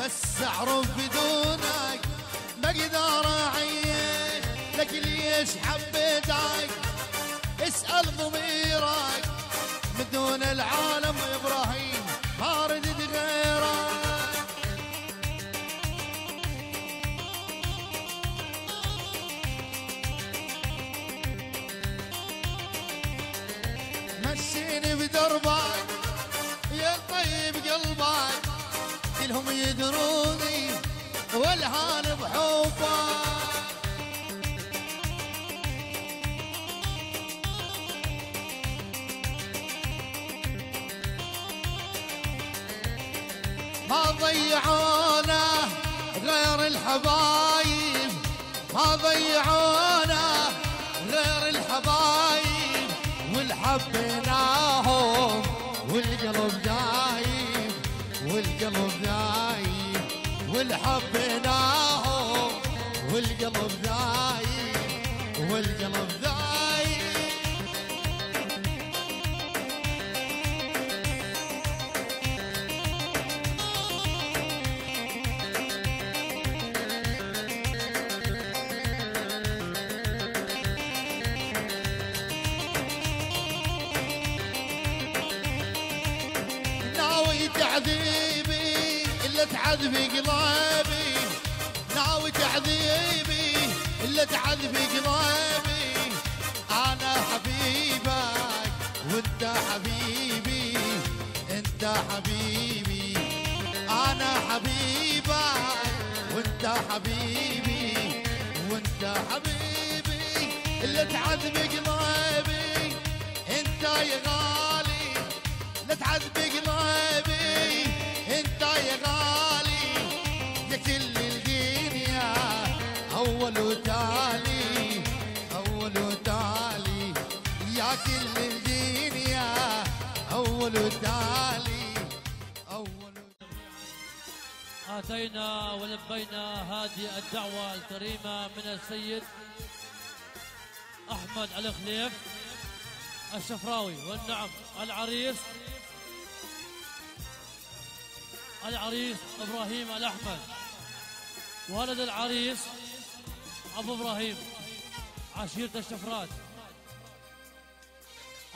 بس اعرف بدونك ما اقدر اعيش لك ليش حبيتك اسأل ضميرك من دون العالم ابراهيم ما ردت غيرك مشيني بدربك يا طيب قلبك كلهم يدروني والهان بحبك ما ضيعونا غير الحبايب ما ضيعونا غير الحبايب والحبيناهم والقلب دايب والقلب دايب والحبيناهم والقلب دايب والقلب دايب تعذيبي إلا تعذب قلبي ناوي تعذيبي إلا تعذب قلبي أنا حبيبك وأنت حبيبي أنت حبيبي أنا حبيبك وأنت حبيبي وأنت حبيبي إلا تعذب قلبي أنت يا غالي لا تعذب قلبي انت يا غالي يا كل الدنيا اول وتالي اول وتالي يا كل الدنيا اول وتالي اول اتينا ولبينا هذه الدعوه الكريمه من السيد احمد الخليف الشفراوي والنعم العريس ابراهيم الاحمد ولد العريس ابو ابراهيم عشيرة الشفرات.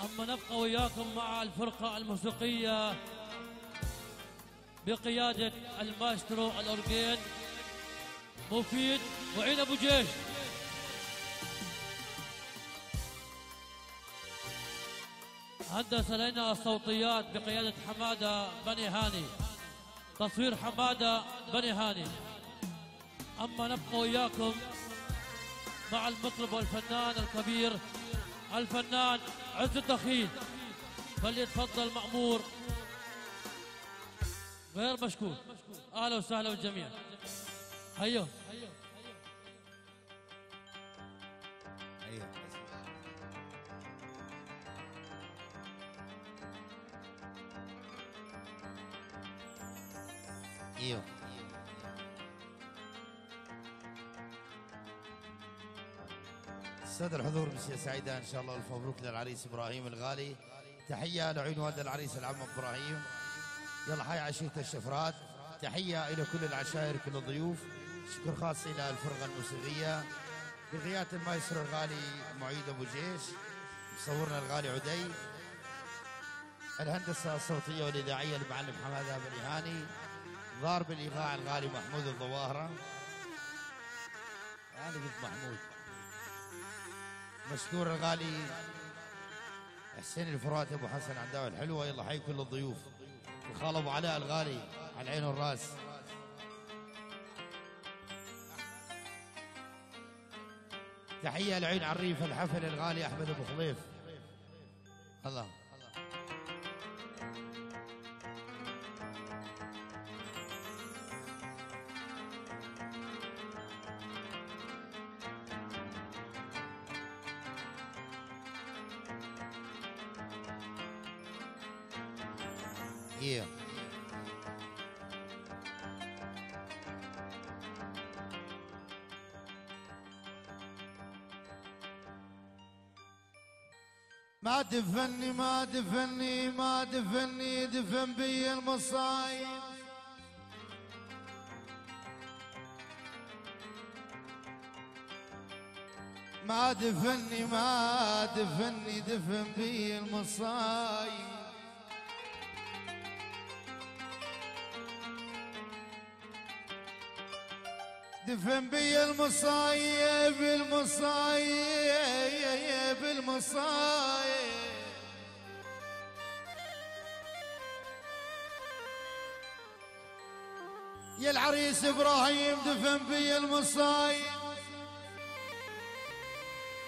اما نبقى وياكم مع الفرقه الموسيقيه بقياده الماسترو الاورجين مفيد وعين ابو جيش. هندس لنا الصوتيات بقياده حماده بني هاني تصوير حماده بني هاني. اما نبقى وياكم مع المطرب والفنان الكبير الفنان عز الدخيل فليتفضل مأمور غير مشكور. اهلا وسهلا بالجميع. هيو ايوه السادة الحضور مسيا سعيدة ان شاء الله والف مبروك للعريس ابراهيم الغالي. تحية لعين والد العريس العم ابراهيم. يلا حي عشيرة الشفرات. تحية الى كل العشائر كل الضيوف. شكر خاص الى الفرقة الموسيقية بقيادة المايسترو الغالي معيد ابو جيش مصورنا الغالي عدي. الهندسة الصوتية والاذاعية المعلم حماده بني هاني. ضارب الايقاع الغالي محمود الظواهرة. انا قلت محمود. مشكور الغالي حسين الفرات ابو حسن عنداوي الحلوه. يلا حي كل الضيوف. الخال ابو علاء الغالي على العين والراس. تحيه لعين عريف الحفل الغالي احمد ابو خليف. الله ما دفني ما دفني ما دفني دفن بي المصايب. ما دفني ما دفني دفن بي المصايب دفن بي المصايب المصايب المصايب يا العريس ابراهيم دفن بي المصايب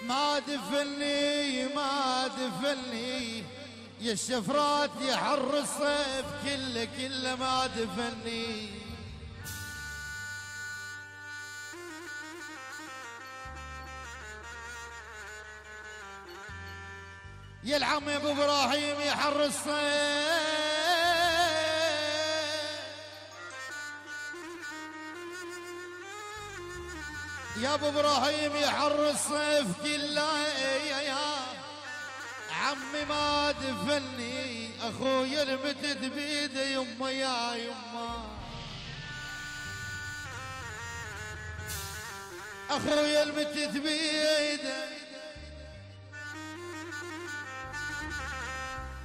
ما دفني ما دفني يا الشفرات يا حر الصيف كله ما دفني يا العم يا ابو ابراهيم يا حر الصيف يا ابو ابراهيم يا حر الصيف كله يا عمي ما دفني اخويا المتد بيده يمه يا يمه اخويا المتد بيده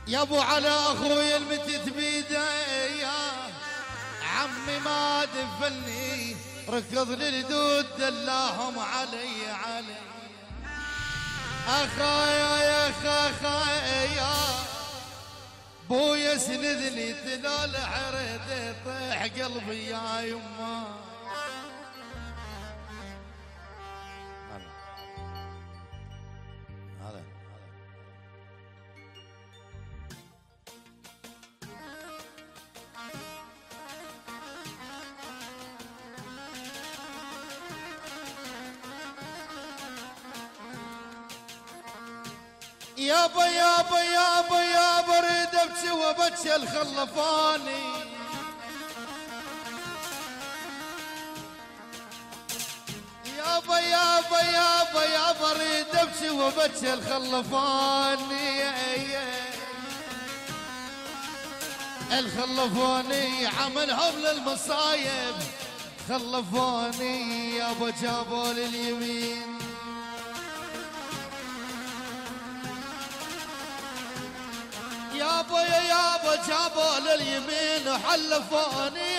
يا ابو على اخويا المتد بيده يا عمي ما دفني ركض للدود دلاهم علي اخايا يا خايا بويا سندني تلال حريت طيح قلبي يا يما هذا يابا يابا يابا يابا اريد ابكي وابكي الخلفاني يابا يابا يابا يابا اريد ابكي وابكي الخلفاني الخلفاني عملهم للمصايب خلفاني يابا جابوا لليمين يابا يا يابا جابوا لليمين وحلفوني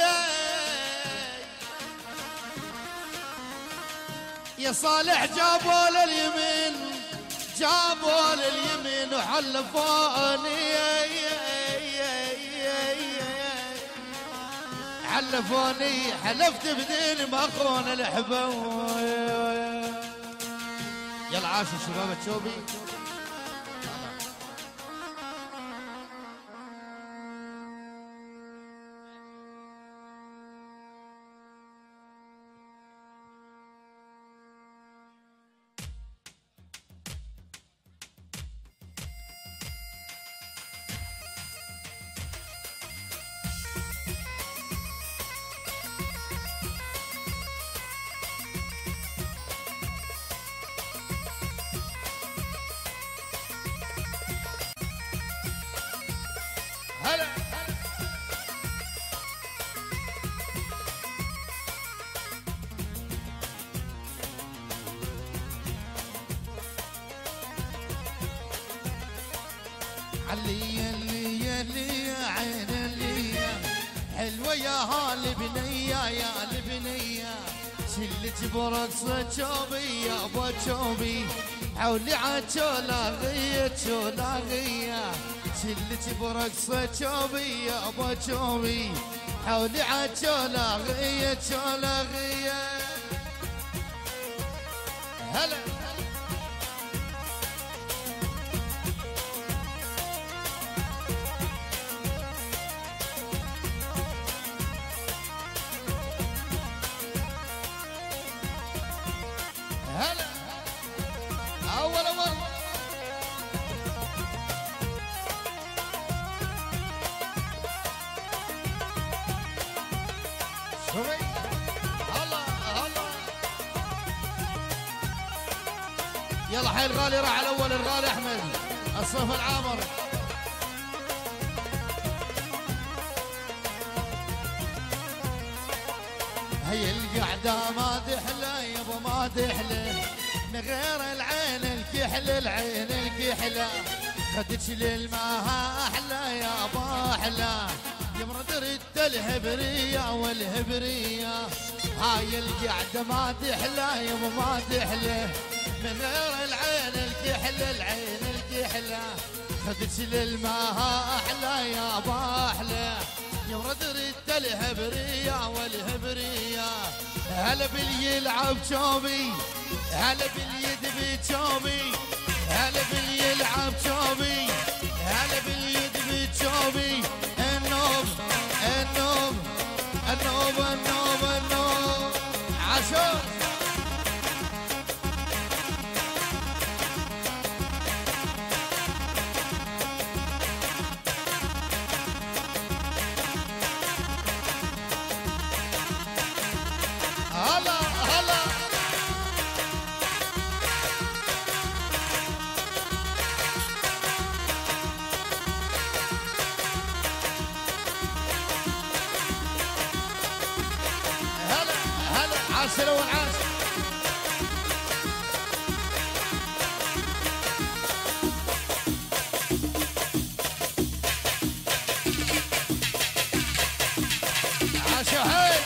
يا صالح جابوا لليمين جابوا لليمين وحلفوني حلفوني حلفت بدين ما اخون الحبوا يلا عاشوا شباب الشوبي هلا علي اللي عين اللي حلوه يا هالبنيه يا البنيه شلت برقصه شوبي يا ابو شوبي حولي عجوله غيه شوله غيه شلت برقصه شوبي يا ابو شوبي حولي عجوله غيه شوله غيه هلا هلا اول مره شوفي هلا هلا يلا حي الغالي راح على اول الغالي احمد الصف العامر هي القعده ما تحلى يابا ما تحلى غير العين الكحل العين الكحلة خدتش للماها أحلى يا با أحلى يمرد رد الهبرية والهبرية هاي القعدة ما تحلى يما ما تحلى من غير العين الكحل العين الكحلة خدتش للماها أحلى يا با أحلى يمرد رد الهبرية والهبرية هلا باللي يلعب شوبي هلا باليد بتشوبي هلا باللي يلعب شوبي هلا باليد بتشوبي النوب النوب النوب النوب النوب عاشور هلا هلا هلا هلا عاشر والعاشر عاشر هاي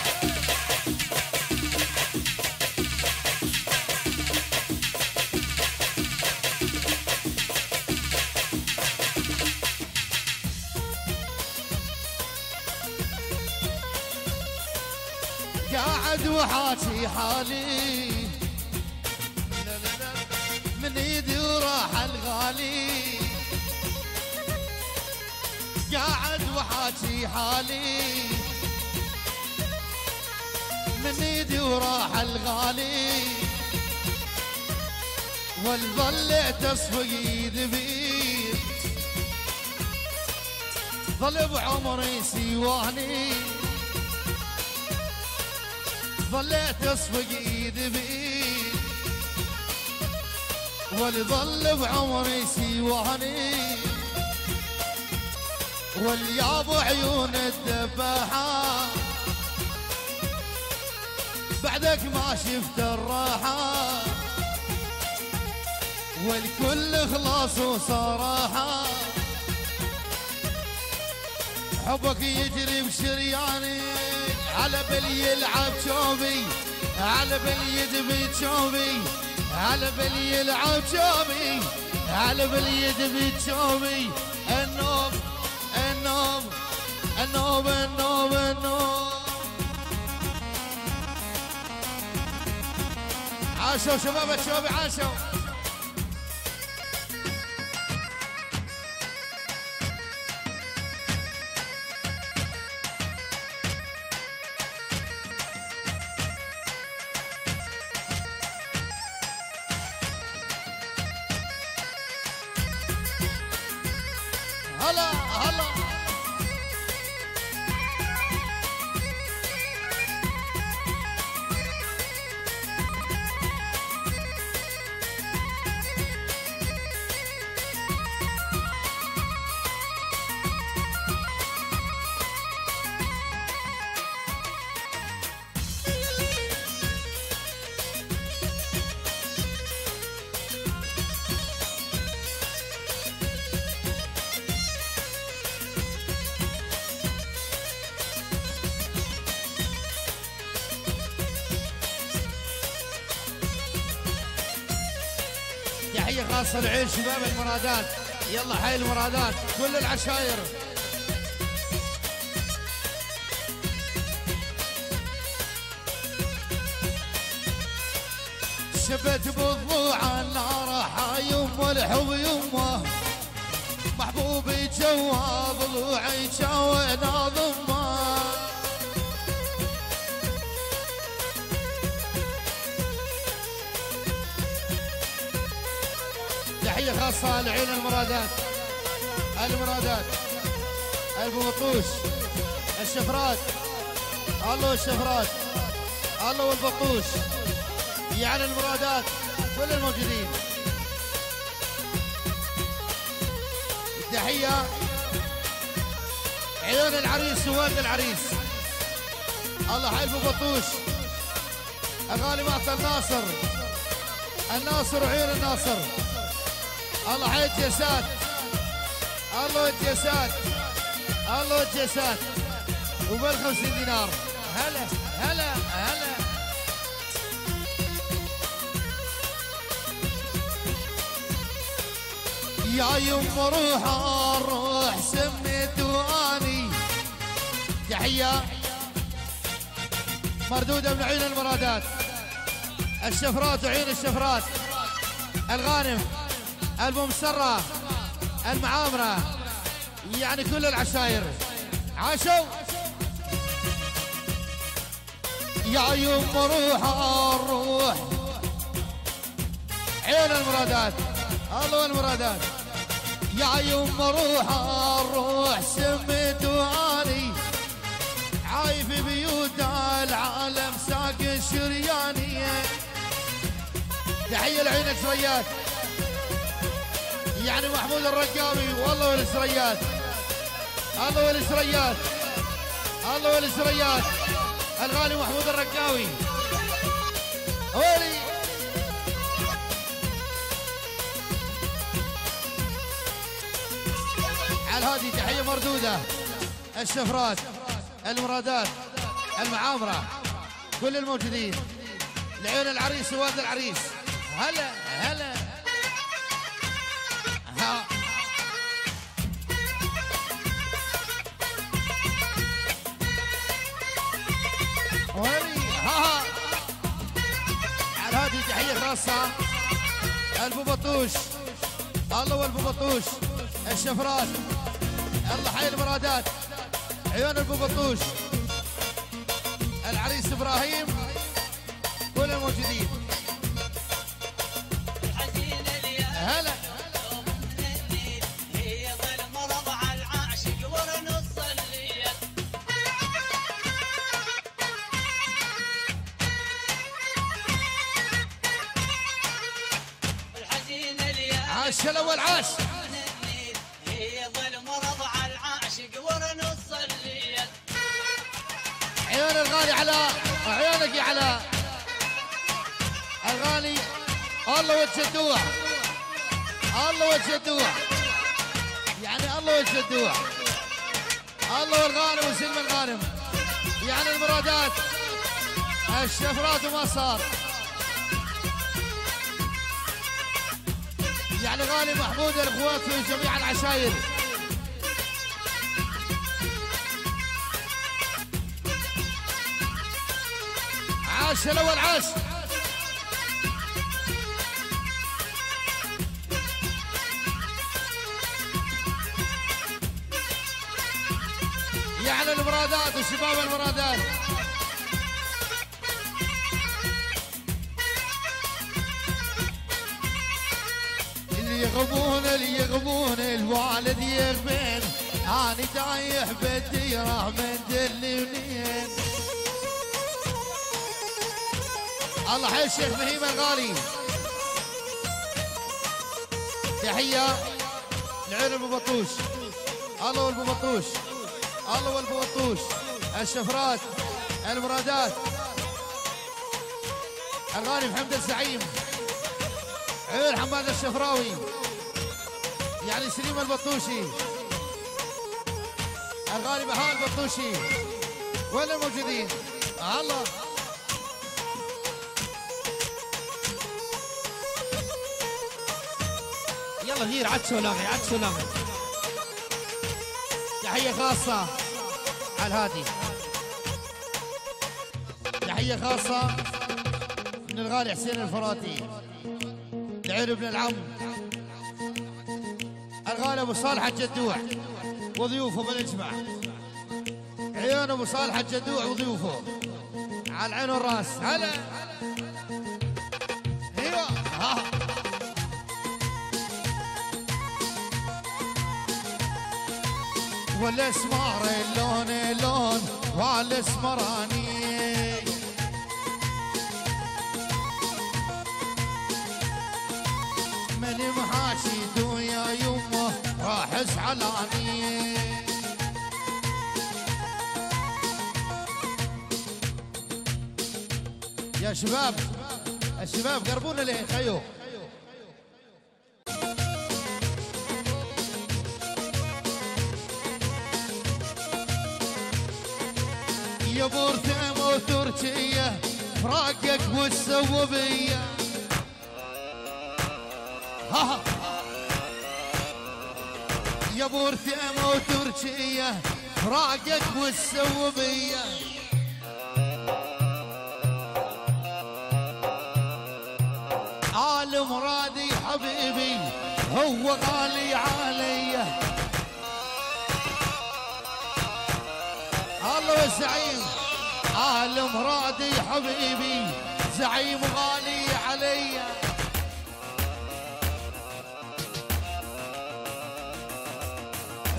قاعد وحاكي حالي من ايدي وراح الغالي قاعد وحاكي حالي من ايدي وراح الغالي والظليت اصفق ايدي بيد ظل بعمري سيواني ظليت اصفق ايدي بايد ولظل بعمري سيواني والياب عيون الدباحة بعدك ما شفت الراحة والكل خلاص وصراحة حبك يجري بشرياني على بالي يلعب شوبي على بالي يدبي شوبي على بالي يلعب شوبي على بالي يدبي شوبي النوب النوب النوب النوب النوب عاشوا شباب الشوبي عاشوا هلا هلا تحية خاصة لعين شباب المرادات يلا حي المرادات كل العشاير شبت بضلوع النار حي يمه الحب يمه محبوبي جوا ضلوعي جوا ناظمه تحية خاصة لعين المرادات المرادات البطوش الشفرات الله الشفرات الله والبطوش يعني المرادات كل الموجودين تحية عيون العريس ووالد العريس الله حي البطوش أغاني معطى الناصر الناصر وعيون الناصر. الله حي الجسات، الله الجسات، الله الجسات وبال50 دينار. هلا هلا هلا. يا يما روح سميت واني. تحية مردودة من عيون المرادات، الشفرات وعيون الشفرات، الغانم، الممسرة، المعامرة، يعني كل العشاير عاشوا. يا يما روح عيون المرادات، الله المرادات. يا يما روح سميت واني، عايف بيوت العالم ساكن شرياني. تحية لعينك سريات، يعني محمود الرقاوي والله والسريات، الله والسريات، الله والسريات. الغالي محمود الرقاوي هولي. على هذه تحية مردودة، الشفرات، المرادات، المعامرة، كل الموجودين، لعيون العريس ووالد العريس. هلا هلا. ها ها. على هذه تحية خاصة البو بطوش، الله والبو بطوش، الشفرات، الله حي المرادات، عيون البو بطوش، العريس ابراهيم، كل الموجودين. هلا. هي ظل مرض على العاشق ورنص الليل. الحزين اللي عاش الاول عاش. هي ظل مرض على العاشق ورنص الليل. عيون الغالي على عيونك يا علاء، الغالي الله وجه الدوع، الله وجه الدوع، يعني الله وجه الدوع، الله والغانم وسلم الغانم، يعني المرادات، الشفرات وما صار، يعني غالي محمود الاخوات وجميع العشاير. عاش الاول عاش. يعني المرادات وشباب المرادات. اللي يغبون الوالد يغبن، انا دايح بالديره من دلونين. الله حي الشيخ مهيم الغالي. تحيه لعين ابو بطوش، الله والابو بطوش، الله والابو بطوش، الشفرات، المرادات، الغالي محمد الزعيم، عيون حماد الشفراوي، يعني سليم البطوشي، الغالي بهاء البطوشي، وين الموجودين؟ الله. يلا غير عدسوا لاغي عدسوا لاغي. تحية خاصة على الهادي، تحية خاصة من الغالي حسين الفراتي، لعين ابن العم، الغالي ابو صالح الجدوع وضيوفه بالاجمع، عيون ابو صالح الجدوع وضيوفه على العين والراس. هلا. ايوه ها. والاسمر اللون لون والاسمراني، من محاشي يا يمه راح اسعلاني. يا شباب الشباب قربونا لين خيو. يا بورثم وتركيا فراقك وش سوى بيا. ها يا بورثم وتركيا فراقك وش سوى بيا. آل مرادي حبيبي هو غالي علي. الله والزعيم آل مرادي حبيبي زعيم غالي علي.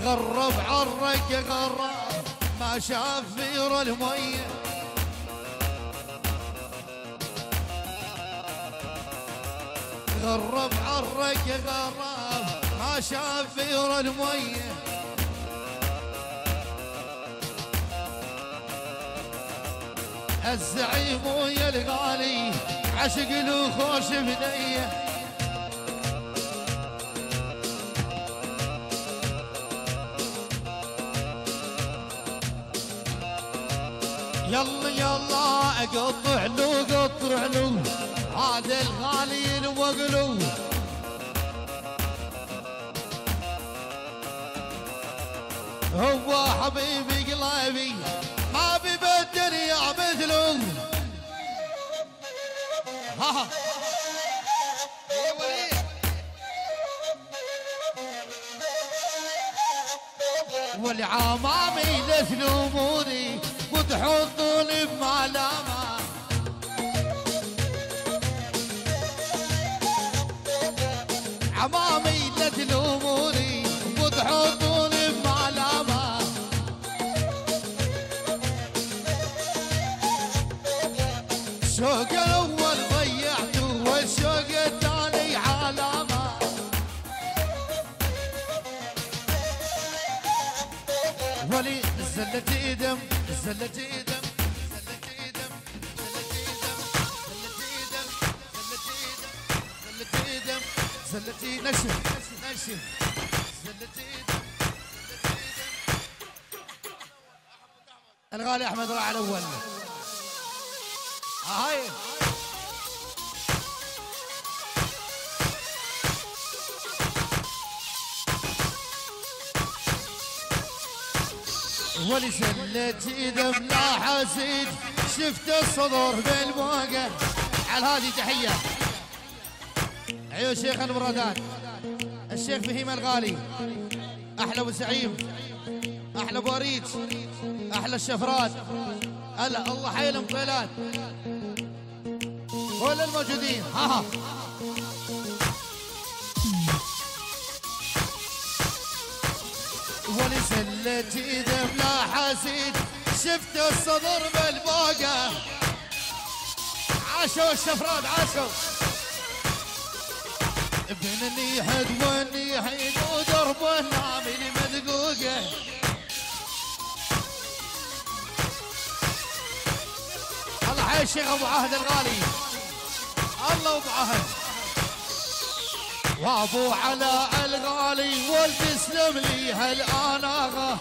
غرب عرق غرب ما شاف فير المية. غرب عرق غرب ما شاف فير المية. الزعيم ويا الغالي عشق له خوش بنيه. يلا يلا اقطع له قطع له هذا الغالي الوقلو. هو حبيبي قلبي ما بي بالدنيا مثله. ها يا وليد والعمامي لثلموني وتحطوني بمعلمة. عمامي لثلموني وتحطوني بمعلمة. الشوق الأول ضيعته والشوق الثاني علامة. ولي زلة دم زلة دم زلة دم زلة دم زلة نشف نشف زلة دم. الغالي أحمد راح الأول. هاي ولي سلت دم لا حسيد شفت الصدر بالموقع. على هذه تحية عيون شيخ المرادات الشيخ فهيم الغالي. أحلى أبو سعيد أحلى أبو أريج أحلى الشفرات. هلا الله حي المطيلات كل الموجودين. ها ولي سلت دم لا حسيد شفت الصدر بالبوقة. عاشوا الشفرات عاشوا. ابن النيحد والنيحين ودرب النامل مذقوقة. الله حي الشيخ ابو عهد الغالي. الله ابو عهد وابو علاء الغالي والتسلم لي هالاناغه.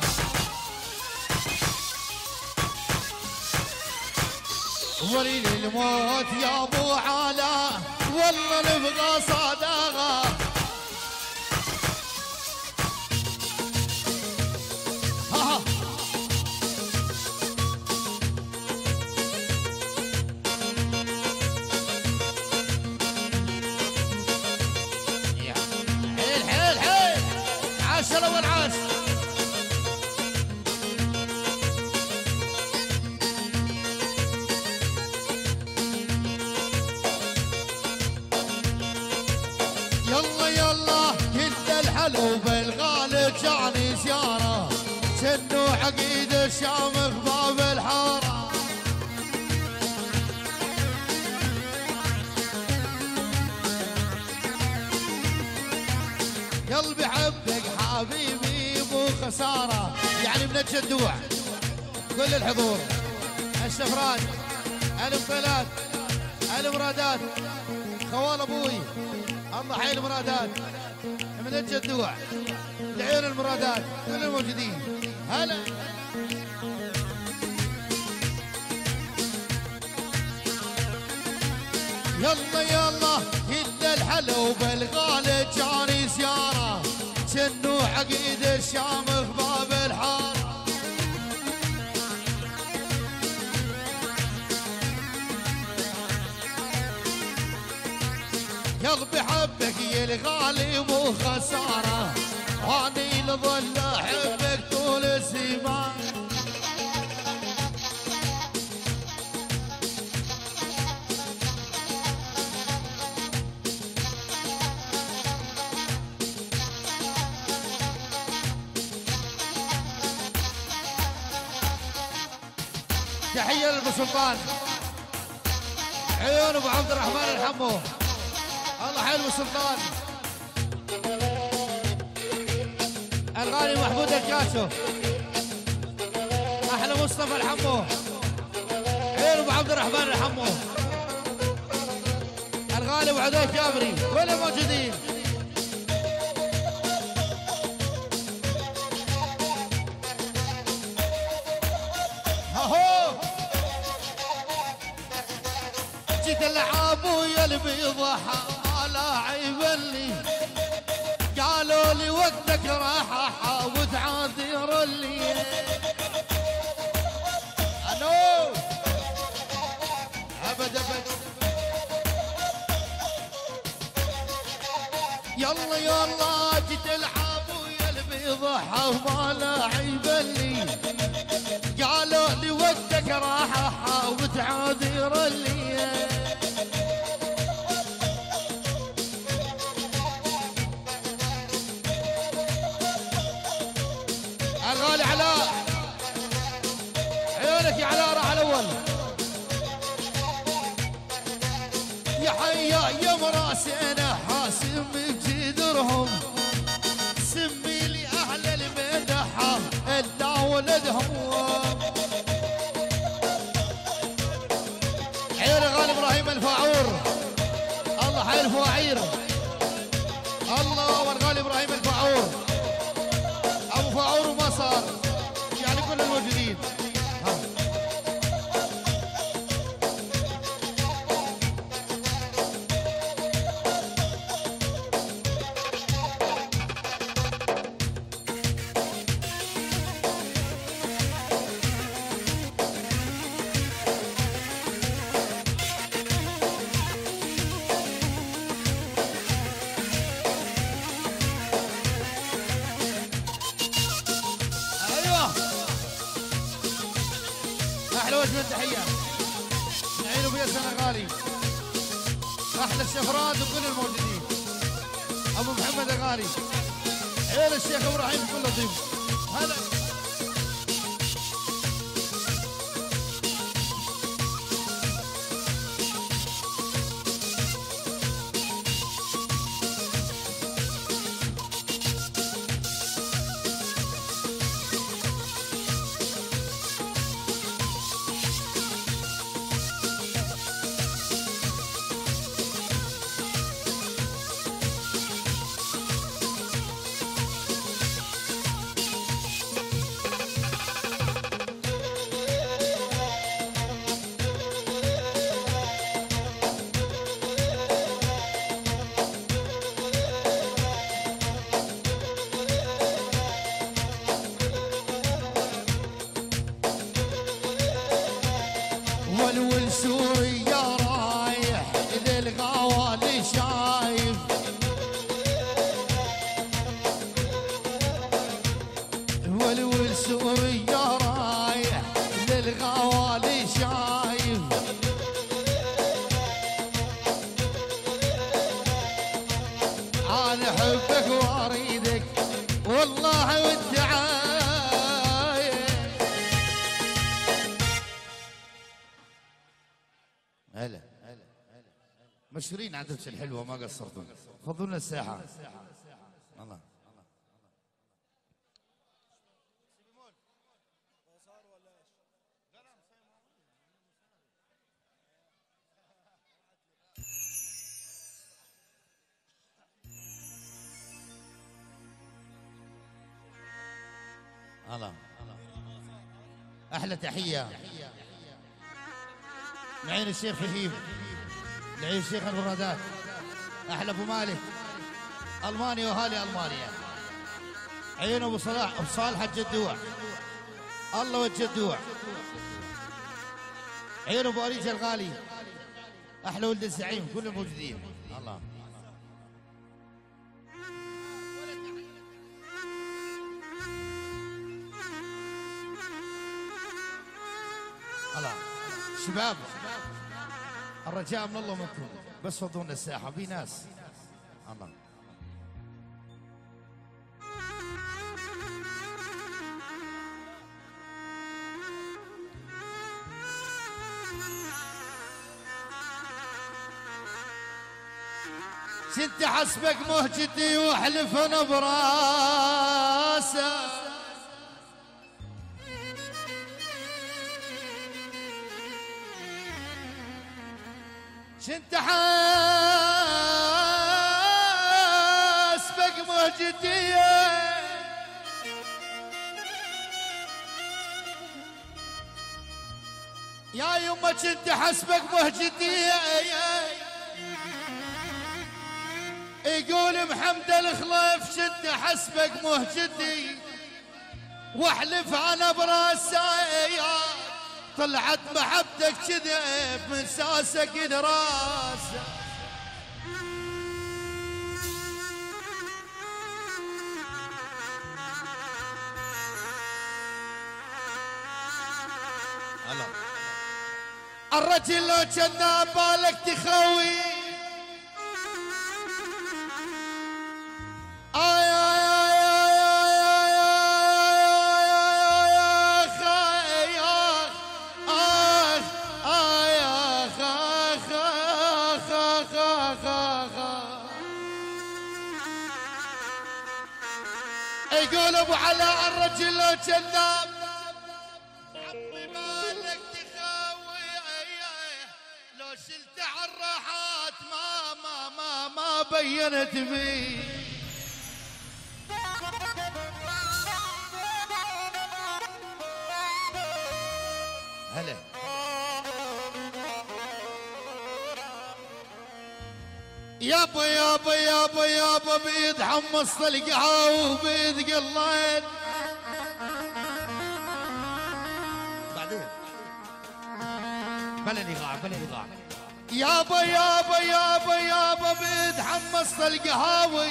ولي للموت يا ابو علاء والله نبغى صداقه. ها حيل حيل حيل عشرة والعاش. يلا يلا كل الحلو بالغالي جاني زيارة شنو عقيد الشام باب الحارة. قلبي حبك حبيبي مو خسارة يعني من الجدوع كل الحضور الشفرات المطيلات حي المرادات خوال ابوي، الله حي المرادات من الجدوع لعيون المرادات كل الموجودين. هلا يلا يلا كل الحلو بالغالي جاني زياره، شنو عقيد الشام في باب الحاره. قلبي حبك يا الغالي مو خساره، واني لظل احبك طول الزمان. تحية لأبو سلطان عيون ابو عبد الرحمن الحمو، الله حي ابو سلطان. الغالي محمود الكاسو، احلى مصطفى الحمو، عيون ابو عبد الرحمن الحمو. الغالي ابو عدي جابري كلهم موجودين. جيت العاب ويا البيضحى ما لاعب لي، قالوا لي وقتك راح احاول تعاذر لي. الو ابد ابد يلا يلا جيت العاب ويا البيضحى ما لاعب لي، قالوا لي وقتك راح احاول تعاذر لي. الغالي علاء عيونك يا علاء راح الاول. يا حيا يا مراسينا حاسم بجدرهم، سمي لي اهل المدحه الا ولدهم. عيون الغالي ابراهيم الفاعور، الله حي الفواعير، الله والغالي ابراهيم الفاعور ابو فاعور وما صار يعني كل الموجودين. احلى وجه تحيه نعينوا بيا السنغالي، احلى الشفرات وكل الموجودين. ابو محمد الغالي عيل الشيخ ابراهيم كله ضيف. هلا ولول سوريا رايح للغوالي شايف، ولول سوريا رايح للغوالي شايف. انا احبك واريدك والله وانت عايش. هلا مشهورين عندك الحلوه ما قصرتوا، فضلنا الساحه. الله الله. احلى تحيه معين الشيخ فهيم، لعين الشيخ البرادات، احلى ابو مالك المانيا واهالي المانيا، عين ابو صلاح ابو صالح الجدوع، الله والجدوع، عين ابو اريج الغالي، احلى ولد الزعيم كلهم موجودين. الله. الله شباب، الرجاء من الله منكم بس فضونا الساحه في ناس. الله. كنت حسبك مهجتي واحلف انا براسه، كنت حسبك مهجتي يا يما، كنت حسبك مهجتي يقول محمد الخليف كنت حسبك مهجتي واحلف انا براسي، طلعت محبتك كذب من ساسك دراسه. الرجل لو كنا بالك تخوي يقول ابو علاء الرجل لو كذاب عمي مالك تخاوي، لو شلت عالراحات ما بينت بي. هلا يابا يابا يابا يابا، بيد حمص القهوة وبيد قليل. بعدين بلا نقاع بلا نقاع. يابا يابا يابا يابا، بيد حمص القهوة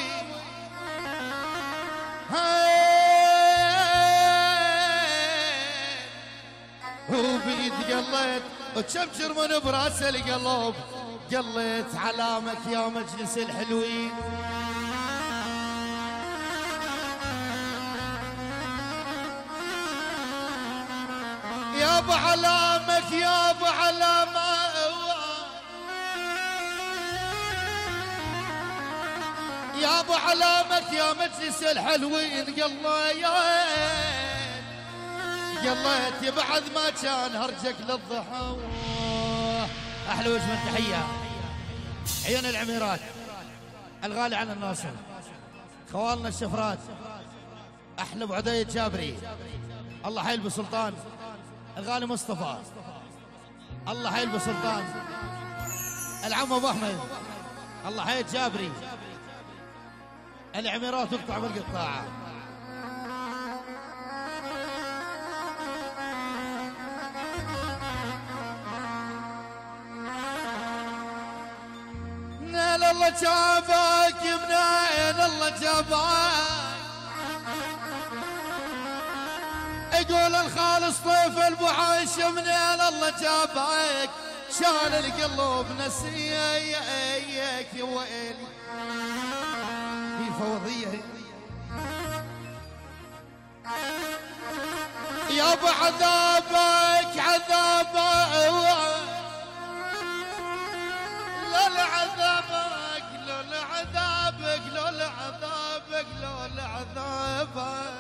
وبيد قليت، وتشمشر من براس القلب قليت علامك يا مجلس الحلوين. يا ابو علامك يا ابو علامة، يا ابو علامك يا مجلس الحلوين. قليت بعد ما كان هرجك للضحى. احلى وجه من تحيه عيون العميرات الغالي عن الناصر، خوالنا الشفرات، احلى ابو عدي الجابري، الله حي ابو سلطان الغالي مصطفى، الله حي ابو سلطان العم ابو احمد، الله حي الجابري، العميرات اقطع بالقطاعه. منين الله جابك منين الله جابك، يقول الخالص طيف البعايش منين الله جابك، شال القلوب نسيك يا ويلي. في فوضية يا ابو عذابك عذابك، لولا عذابك لولا عذابك لولا عذابك لولا عذابك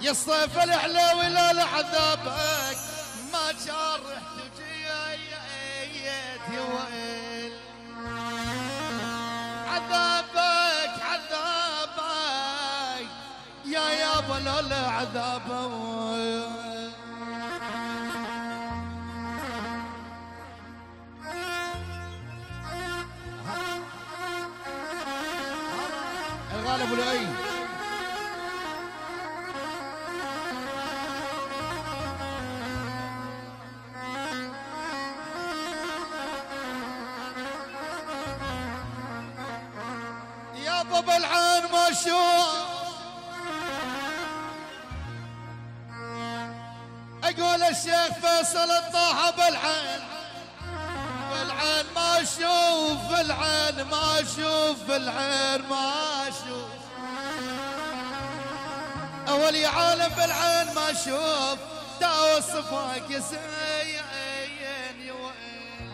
يا الصيف الحلوي، لولا عذابك ما كان رحت جيت يا ويل. عذابك عذابك عذابه. الغالي ابو لؤي يا بابا العين ما شوف اقول الشيخ فيصل الطاحه بالعين، بالعين ما اشوف، بالعين ما اشوف، بالعين ما اشوف، اول يا عالم بالعين ما اشوف، تا وصفك يا زين يا وين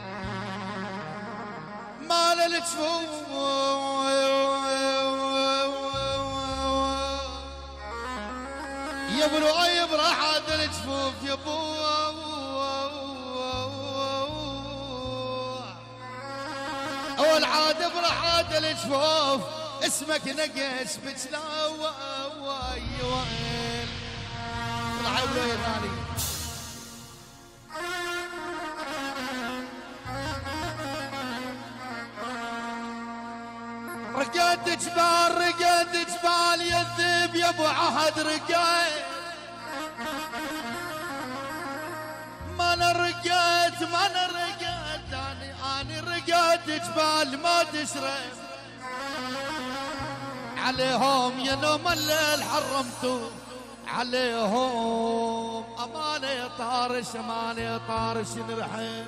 مال الجفوف يا ابو لؤي راح عاد الجفوف يا ابو اول عاد راح عاد الجفوف اسمك نقش بجلاوي وين راح ابو لؤي الغالي. رقد جبال رقد جبال يا الذيب يا ابو عهد رقد ما انا رقد ما انا رقد اني رقد جبال ما تشرب عليهم يا نوم الليل حرمتوا عليهم امانه طارش امانه طارش نرحل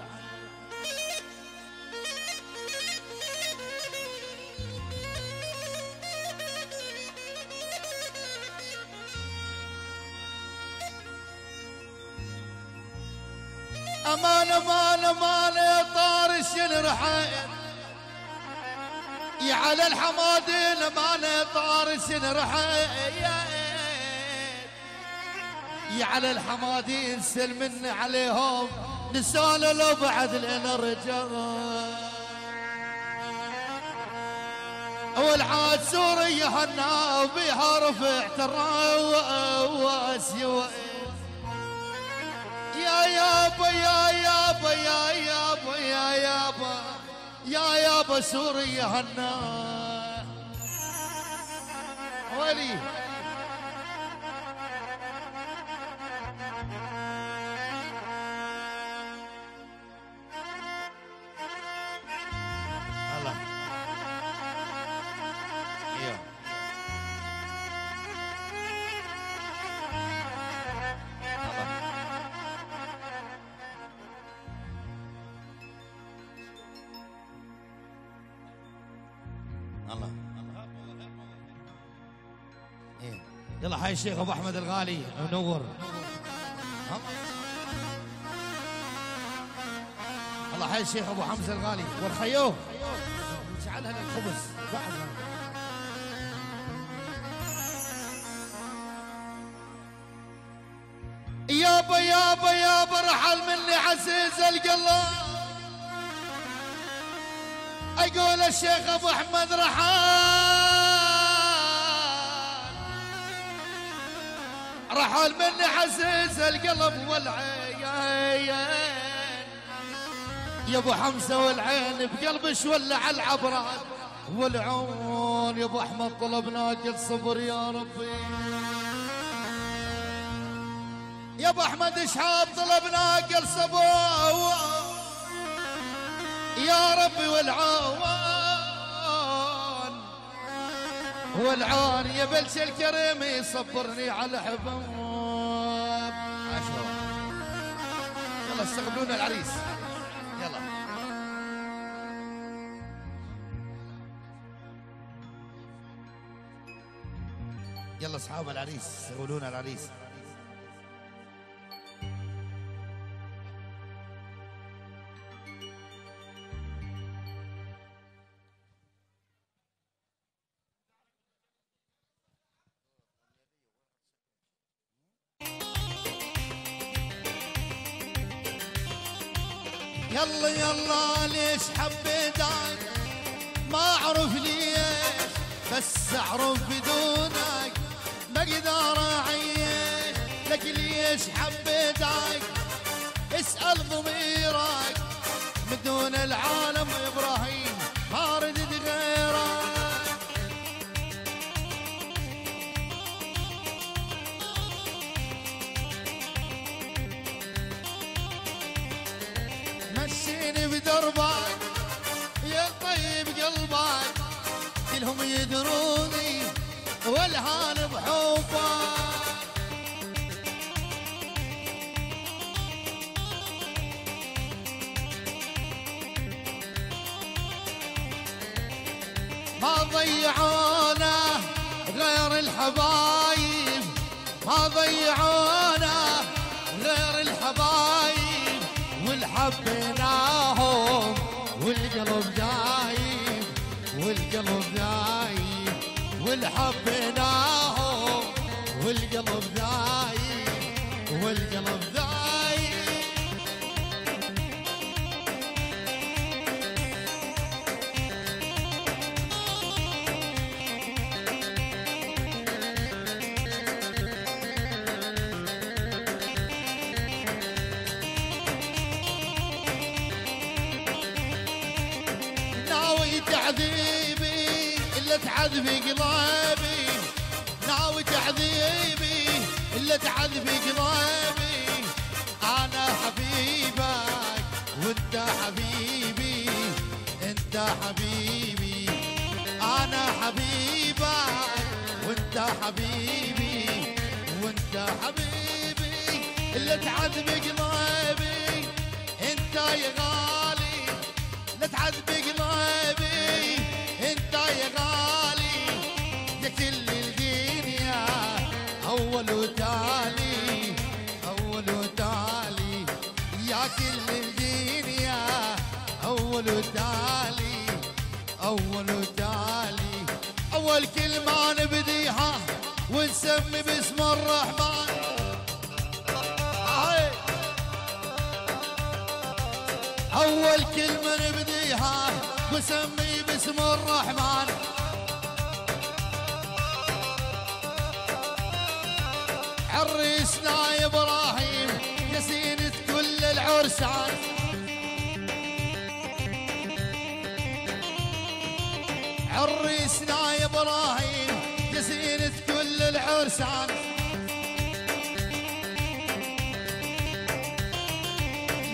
امان امان امان يا طارش ينرحل يا على الحمادين امان يا طارش ينرحل يا على الحمادين سلمني عليهم نسال لو بعد لنا رجال والعاد سوريا هنا وبيها رفعت الراس يا يابا يا يابا يا يابا يا يابا يا يابا سوريا هنا ولي الله ايوه الله إيه. يلا حي الشيخ ابو احمد الغالي منور الله حي الشيخ ابو حمزه الغالي والخيوم شعلها للخبز يابا يابا يابا رحل مني عزيز القلب اقول الشيخ ابو احمد رحل مني عزيز القلب والعين يا ابو حمزه والعين بقلبش ولع العبرات والعون يا ابو احمد طلبناك الصبر يا ربي يا ابو احمد شحاب طلبناك الصبر يا ربي والعون يا بلش الكريم يصبرني على حباب يلا استقبلونا العريس يلا يلا اصحاب العريس استقبلونا العريس يلا يلا ليش حبيتك ما اعرف ليش بس اعرف بدونك ما اقدر اعيش لك ليش حبيتك اسأل ضميرك من دون العالم إبراهيم ما ردت غيرك مشيني بدربك يا طيب قلبك كلهم يدروني والهان بحبك ما ضيعونا غير الحبايب ما ضيعونا غير الحبايب والحبيناهم والقلب دايب والقلب دايب والحبيناهم والقلب دايب والقلب دايب تعذيبي إلا تعذبي قلبي ناوي تعذيبي إلا تعذبي قلبي أنا حبيبك وأنت حبيبي أنت حبيبي أنا حبيبك وأنت حبيبي وأنت حبيبي إلا تعذبي قلبي أنت يا غالي لا تعذبي قلبي انت يا غالي يا كل الدنيا اول وتالي اول وتالي يا كل الدنيا اول وتالي اول وتالي اول كلمه نبديها ونسمي باسم الرحمن أول كلمة نبديها وسمي باسم الرحمن عريسنا يا إبراهيم يا زينة كل العرسان عريسنا يا إبراهيم يا زينة كل العرسان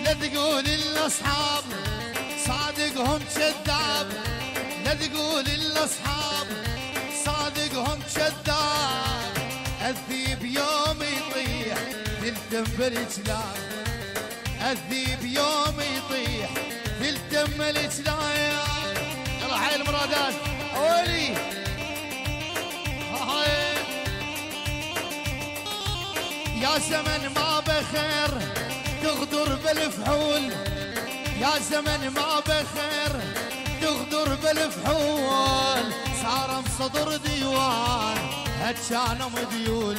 لا تقول الاصحاب صادقهم كذاب لا تقول الاصحاب صادقهم كذاب الذيب يوم يطيح تلتم بالجلال الذيب يوم يطيح تلتم بالجلال يلا حي المرادات اولي يا زمن ما بخير تغدر بالفحول يا زمن ما بخير تغدر بالفحول صار مصدر ديوان هتشان مديول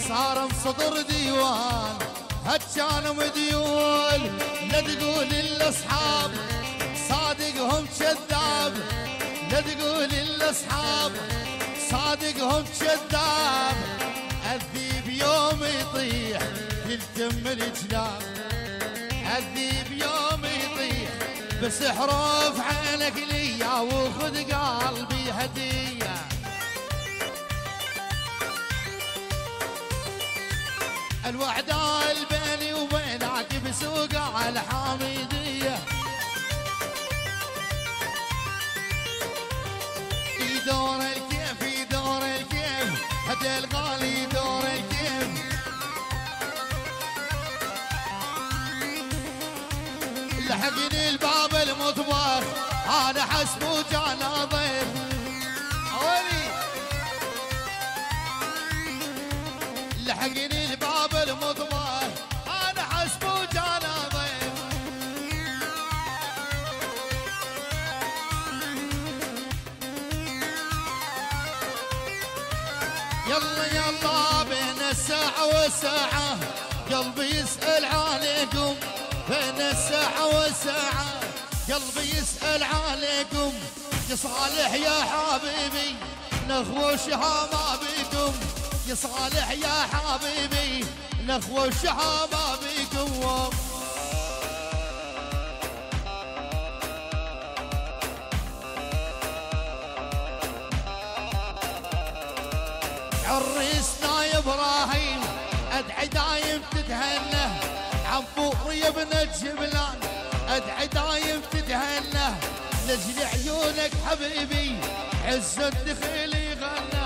صار مصدر ديوان هتشان مديول لا تقول الاصحاب صادقهم كذاب لا تقول الاصحاب صادقهم كذاب الذيب يوم يطيح يلتم الجلال الذيب يوم يطيح بس حروف عينك ليا وخذ قلبي هديه الوعدة بيني وبينك بسوق على الحامديه يدور الكيف يدور الكيف هدى الغالي يدور الكيف لحقني الباب المطبخ انا حسبه جانا ضيف اولي لحقني الباب المطبخ انا حسبه جانا ضيف يلا يلا بين الساعة والساعة قلبي يسأل عليكم بين الساعة والساعة قلبي يسأل عليكم يا صالح يا حبيبي نخوشها ما بيكم يا صالح يا حبيبي نخوة والشحابة بقوة. عريسنا يا ابراهيم ادعي دايم تتهنى، عبور يا ابن الجبلان ادعي دايم تتهنى، لجل عيونك حبيبي عز الدخيل يغنى،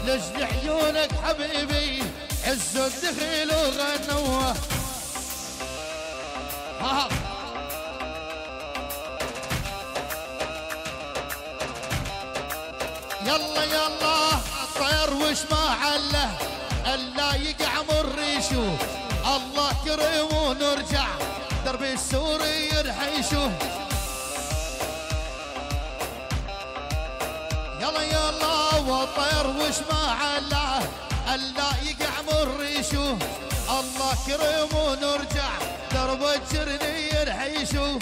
لجل عيونك حبيبي عز الدخيل وغنوه. يلا يلا الطير وش ما عله الا يقع مريشوه، الله كريم ونرجع درب السوري يرحيشوه. يلا يلا والطير وش ما عله الا يقع مريشوه، الله كريم ونرجع درب الجرني يرحيشوه.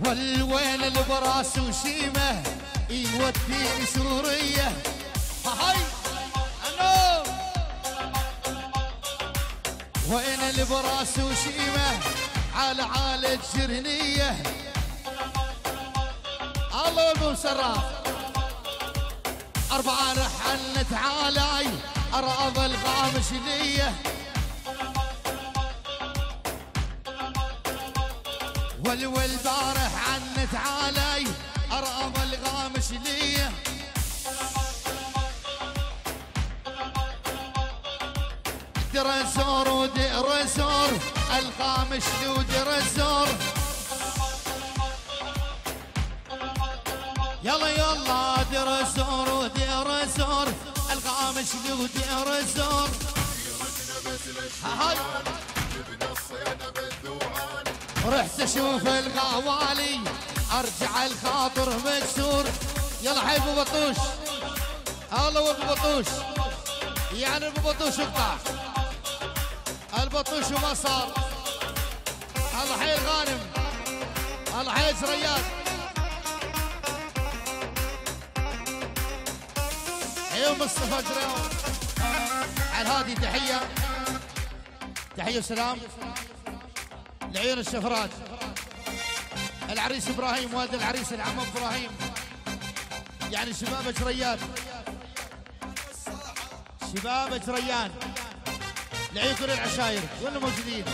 والوين البراس وشيمه يوديني سوريه. هاي انا وين البراس وشيمه على الجرنيه. الله ابو سراف 4 رحلت عالاي اراض الغامش ليه، والبارح عنت عالاي اراض الغامش ليه. درزور ودرزور الغامش لو درزور. يلا يلا درزور ودرزور الغامش لو درزور. هاي رحت اشوف الغوالي ارجع الخاطر مكسور. يلا حي ابو بطوش، الله ابو بطوش يعني ابو بطوش اقطع البطوش وما صار. الله حي الغانم، الله حي الزريات، حي مصطفى جريون. على هذه تحيه وسلام لعيون الشفرات، العريس ابراهيم والد العريس العم ابراهيم، يعني شباب جريات شباب جريان لعيون كل العشاير كلهم موجودين.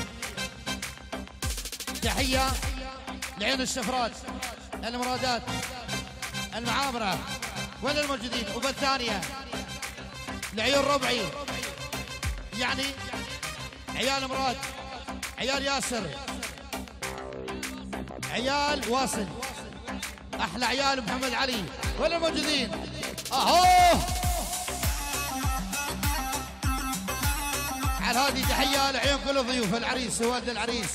تحيه لعيون الشفرات المرادات المعامره وين الموجودين. وبالثانيه لعيون ربعي يعني عيال مراد، عيال ياسر، عيال واصل، احلى عيال محمد علي ولا موجودين. اهو على هذه تحيه لعيون كل ضيوف العريس ووالد العريس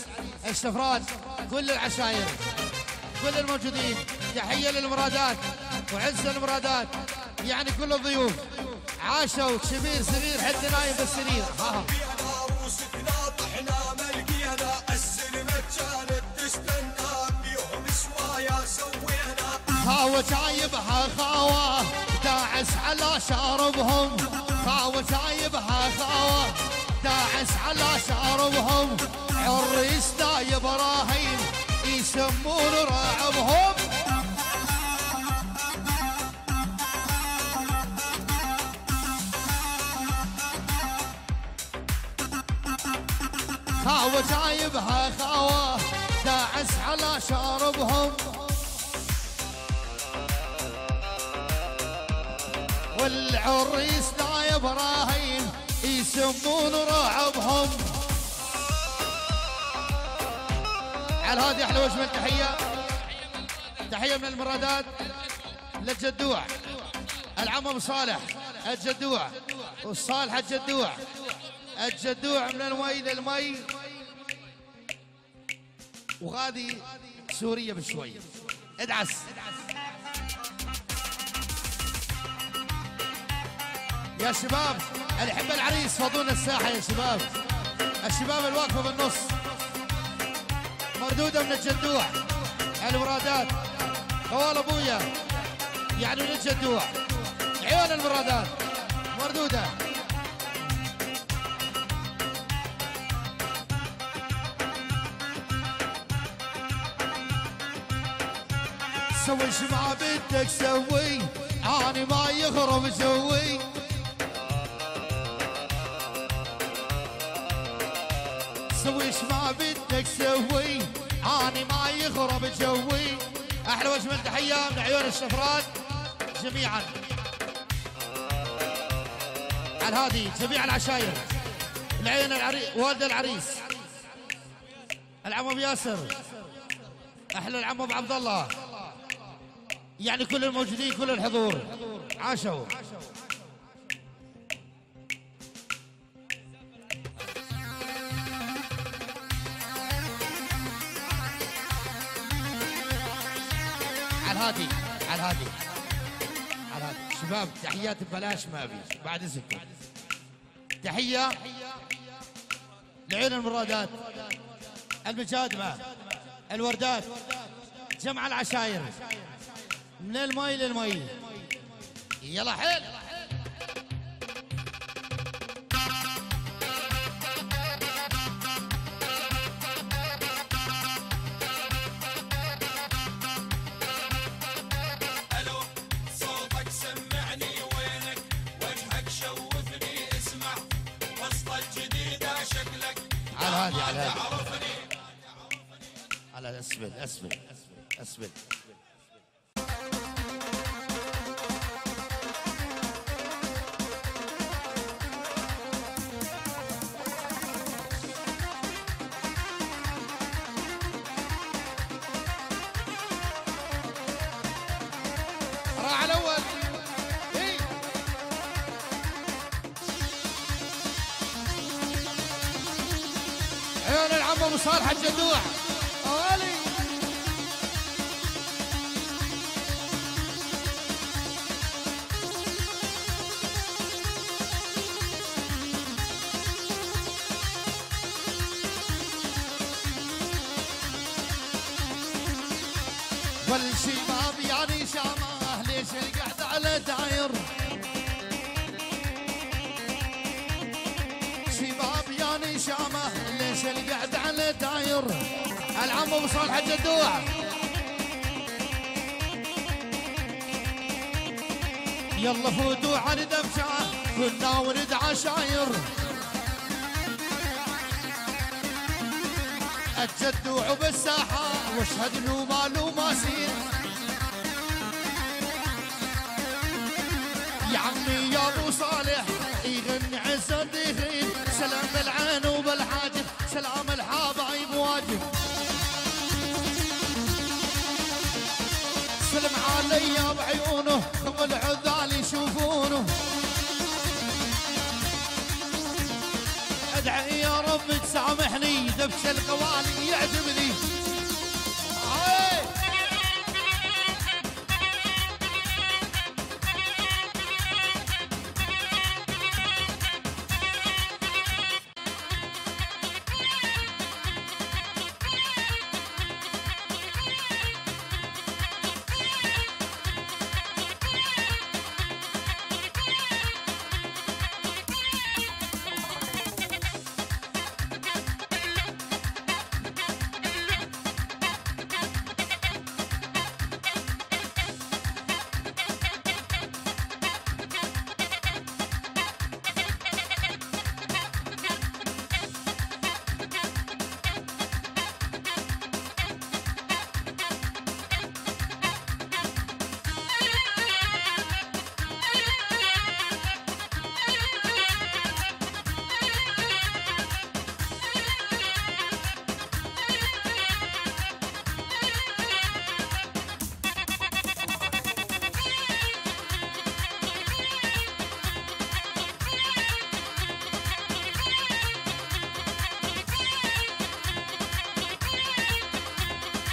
الشفرات كل العشاير كل الموجودين. تحيه للمرادات وعز المرادات يعني كل الضيوف عاشوا كبير صغير حتى نايم بالسرير. خاوة جايبها خاوة داعس على شاربهم، خاوة جايبها خاوة داعس على شاربهم. عريسنا يا ابراهيم يسمون راعبهم. خاوة جايبها خاوة داعس على شاربهم. والعريس لا يا ابراهيم يسمون رعبهم. على هذه احلى وجه من تحيه من المرادات للجدوع العم ابو صالح الجدوع والصالح الجدوع من المي للمي. وغادي سوريا بشوي ادعس. يا شباب اللي يحب العريس فضونا الساحه يا شباب، الشباب الواقفه بالنص مردوده من الجدوع المرادات خوال ابويا يعني ولد جدوع عيون المرادات مردوده. سوي ايش ما بدك سوي اني ما يخرب سوي. سوي ايش ما بدك سوي اني ما يخرب جوي. احلى واجمل تحيه من عيون الشفرات جميعا على هذه جميع العشاير. العين والد العريس العم ابو ياسر، احلى العم ابو عبد الله، يعني كل الموجودين كل الحضور عاشوا. على الهادي على الهادي على الهادي شباب تحيات ببلاش ما ابي بعد اذنكم. تحيه لعيون المرادات المجادمه الوردات جمع العشاير من المي للمي. يلا حيل الو صوتك سمعني وينك وجهك شوفني اسمع وسط الجديده شكلك على هادي على هادي تعرفني على اسفل اسفل اسفل. راح الاول عيون العم ابو صالح الجدوع اوالي. والشباب يعني شامه ليش القعد على داير. شباب يعني شامه ليش القعد على داير. العم ابو صالح الجدوع يلا فوتوا على دفشه كنا ولد عشاير. الجدوع بالساحه واشهد له ماله ماسير. يا عمي يا ابو صالح يغني عزت يغيب سلام بالعين وبالحاجب سلام الحبايب واجب. سلم علي بعيونه هم العذال يشوفونه. ادعي يا رب تسامحني دبش القوالي يعجبني.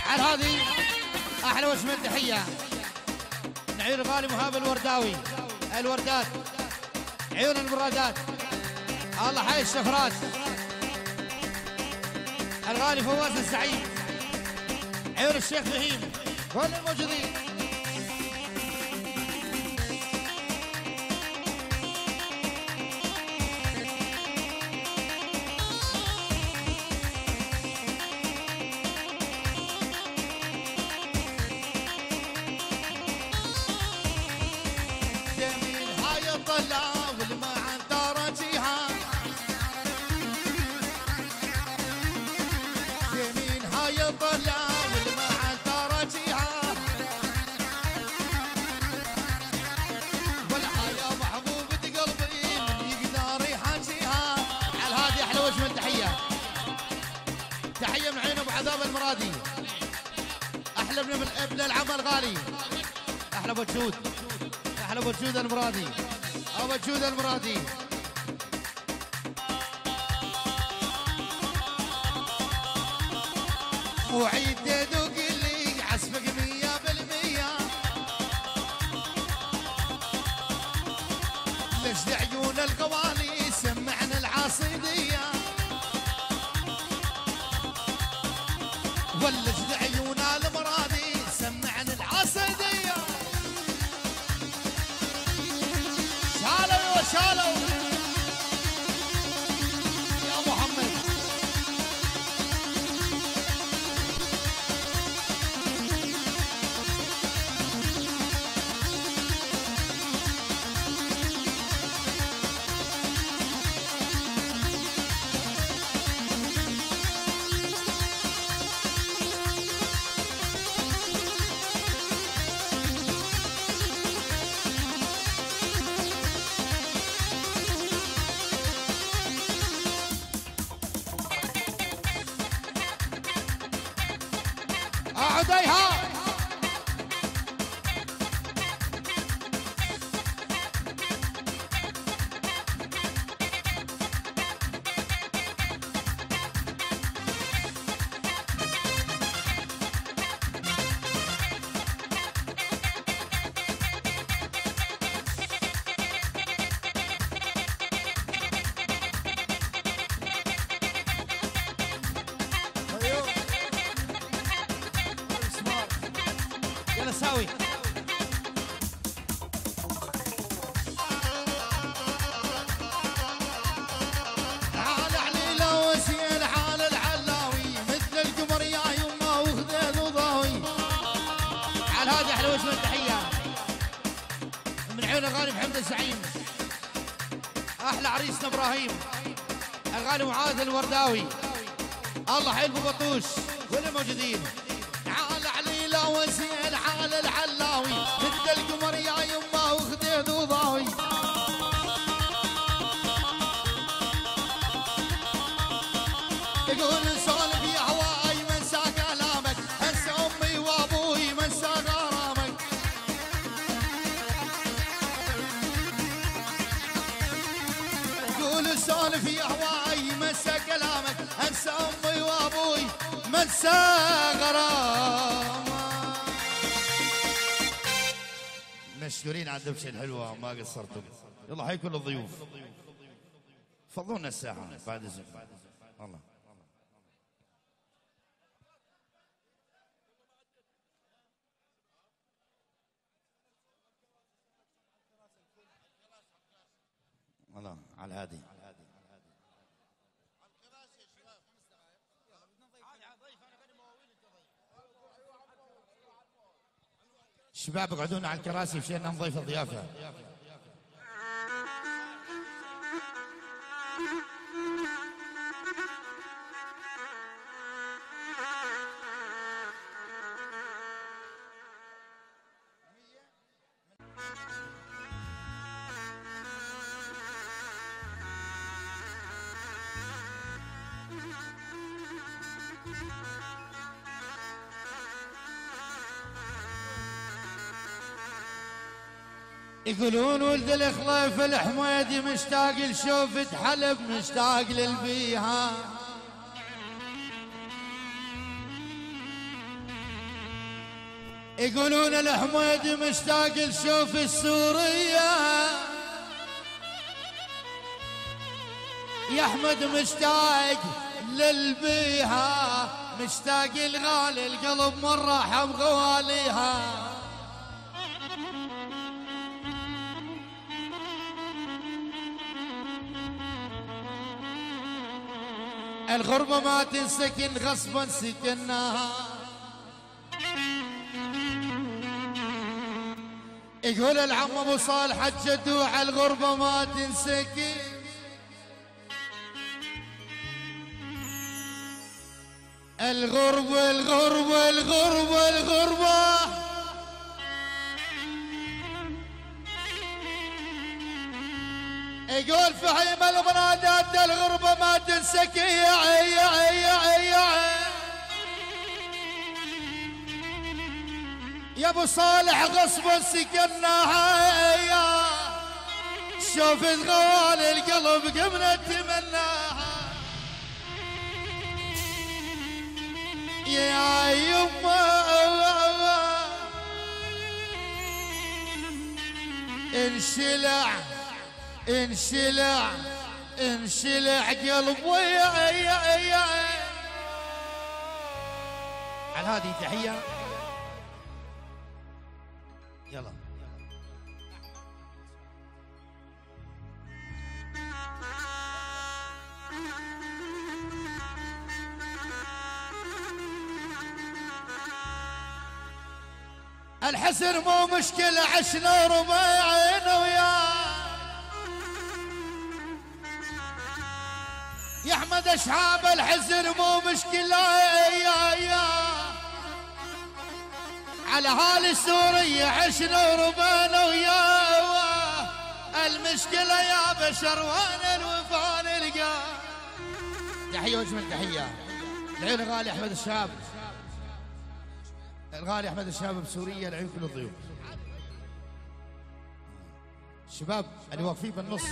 على هذه احلى وجه تحيه نعير غالي مهاب الورداوي الوردات عيون المرادات الله حي الشفرات الغالي فواز السعيد عيون الشيخ فهيم كل الموجودين المرادي. احلى ابن العم الغالي، احلى ابو جود، احلى ابو جود المرادي، ابو جود المرادي. وعيد دوق لي عسبك 100%. لجد عيون القوالي سمعنا العاصيدية، ولجد عيون المرادي سمعنا العاصيدية. شالوا وشالوا يا محمد. عديها ساوي. عال عليله وسيل عال العلاوي مثل القمر يا يمه وخذيذ وضاوي. على هذه احلى وجه من تحيه من عيون الغالي محمد الزعيم، احلى عريسنا ابراهيم الغالي معاذ الورداوي. الله حي ابو بطوش كل الموجودين. عال عليله وسيل عال العلاوي مثل القمر يا يمه وخذيذ وضاوي. يقول سولف يا هواي منسى كلامك، هسه امي وابوي منسى غرامك. يقول سولف يا هواي منسى كلامك، هسه امي وابوي منسى غرامك. مشكورين على الدبشه الحلوه ما قصرتم. يلا حي كل الضيوف فضونا الساحه بعد اذنكم. الله الله على الهادي. الشباب اقعدون على الكراسي مشينا نضيف الضيافه. يقولون ولد الخليف الحميدي مشتاق لشوفة حلب مشتاق للبيها. يقولون الحميدي مشتاق لشوف السورية. يا احمد مشتاق للبيها، مشتاق الغالي القلب مرة حب غواليها. الغربة ما تنسكن غصبا سكناها. يقول العم ابو صالح الجدو على الغربة ما تنسكن. الغربة الغربة الغربة الغربة يقول فهيم المنادات الغربة ما تنسكي. يا عي يا عي يا عي يا عي يا ابو صالح غصبا سكناها يا شوفت غوالي القلب قمنا نتمناها يا يما انشلع انشلع انشلع قلبي على هذه تحية يلا الحزن مو مشكلة عشنا ربيعنا يا احمد اشحاب الحزن مو مشكلة يا على هالي سوريا عشنا وربانا ويا المشكلة يا بشر وين الوفا نلقى. تحية واجمل تحية العين الغالي احمد الشاب الغالي احمد الشاب بسوريا العين كل الضيوف الشباب اللي واقفين بالنص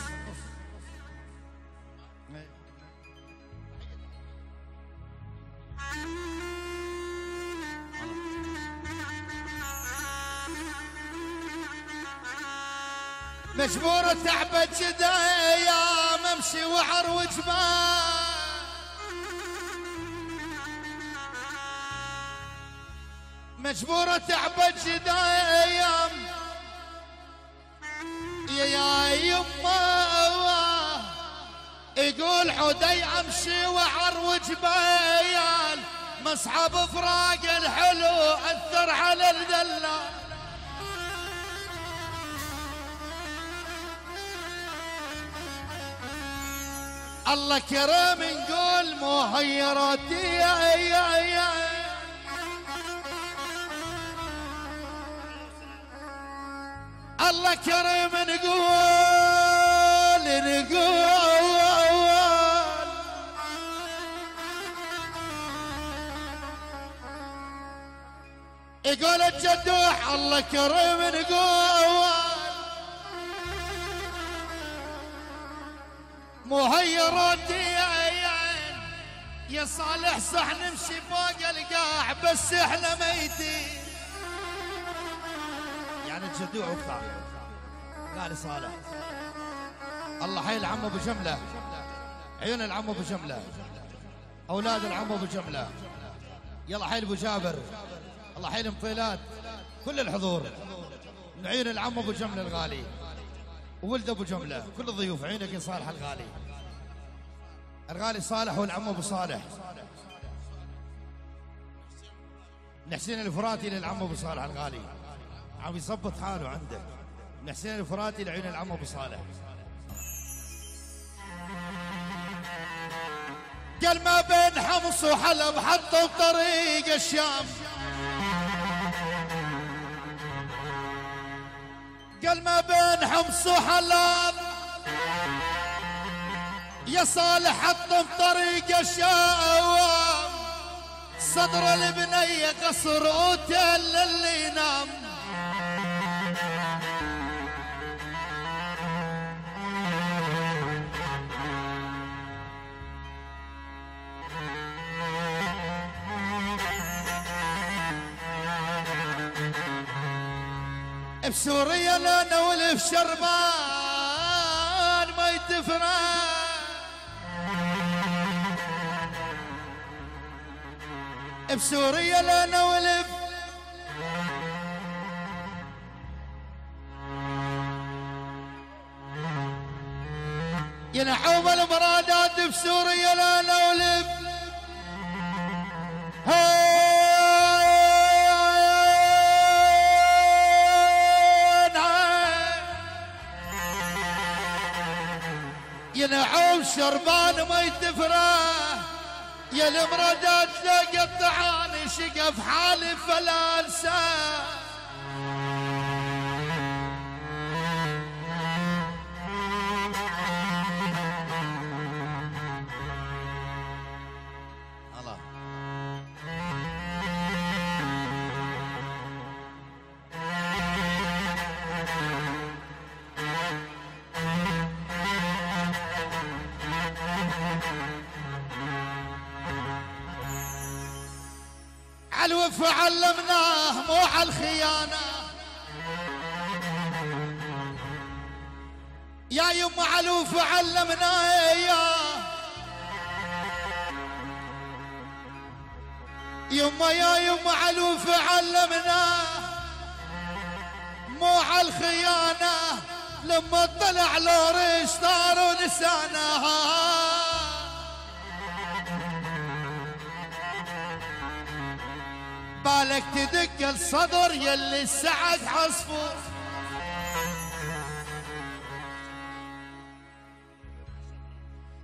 مجبور تعبت جدا يا ممشي وعر وجبال مجبورة تعبت جدا يا يما يقول حدي امشي وعر وجبال مصعب فراق الحلو اثر على الدلال الله كريم نقول مهيرتي الله كريم نقول يقول الجدوح الله كريم نقول مهيرتي يا صالح صح نمشي فوق القاع بس احنا ميتين يعني الجدوع وقطع قال صالح الله حي العم ابو جمله عيون العم ابو جمله اولاد العم ابو جمله يلا حي ابو جابر الله حي المطيلات كل الحضور من عيون العم ابو جمله الغالي وولد ابو جمله كل الضيوف عيونك يا صالح الغالي الغالي صالح والعم ابو صالح من حسين الفراتي للعم ابو صالح الغالي عم يظبط حاله عنده من حسين الفراتي لعيون العم ابو صالح قال ما بين حمص وحلب حطوا بطريق الشام قال ما بين حمص وحلب يا صالح حطوا بطريق الشام صدر البنية قصر اوتيل اللي ينام بسوريا لنا والف شربان ما يتفرق بسوريا لنا والف ينحوم المرادات بسوريا لنا والف ينعوم شربان ما يتفرح يا المرادات تلاقى الطعان شقى في حالي فلا انساه الله عالوفا علمناه مو عالخيانة. يا يما عالوفا علمناه يا يما يا يما علوفا علمناه مو عالخيانة. لما طلع لورش طاروا لسانها. بالك تدق الصدر يلي السعد عصفور.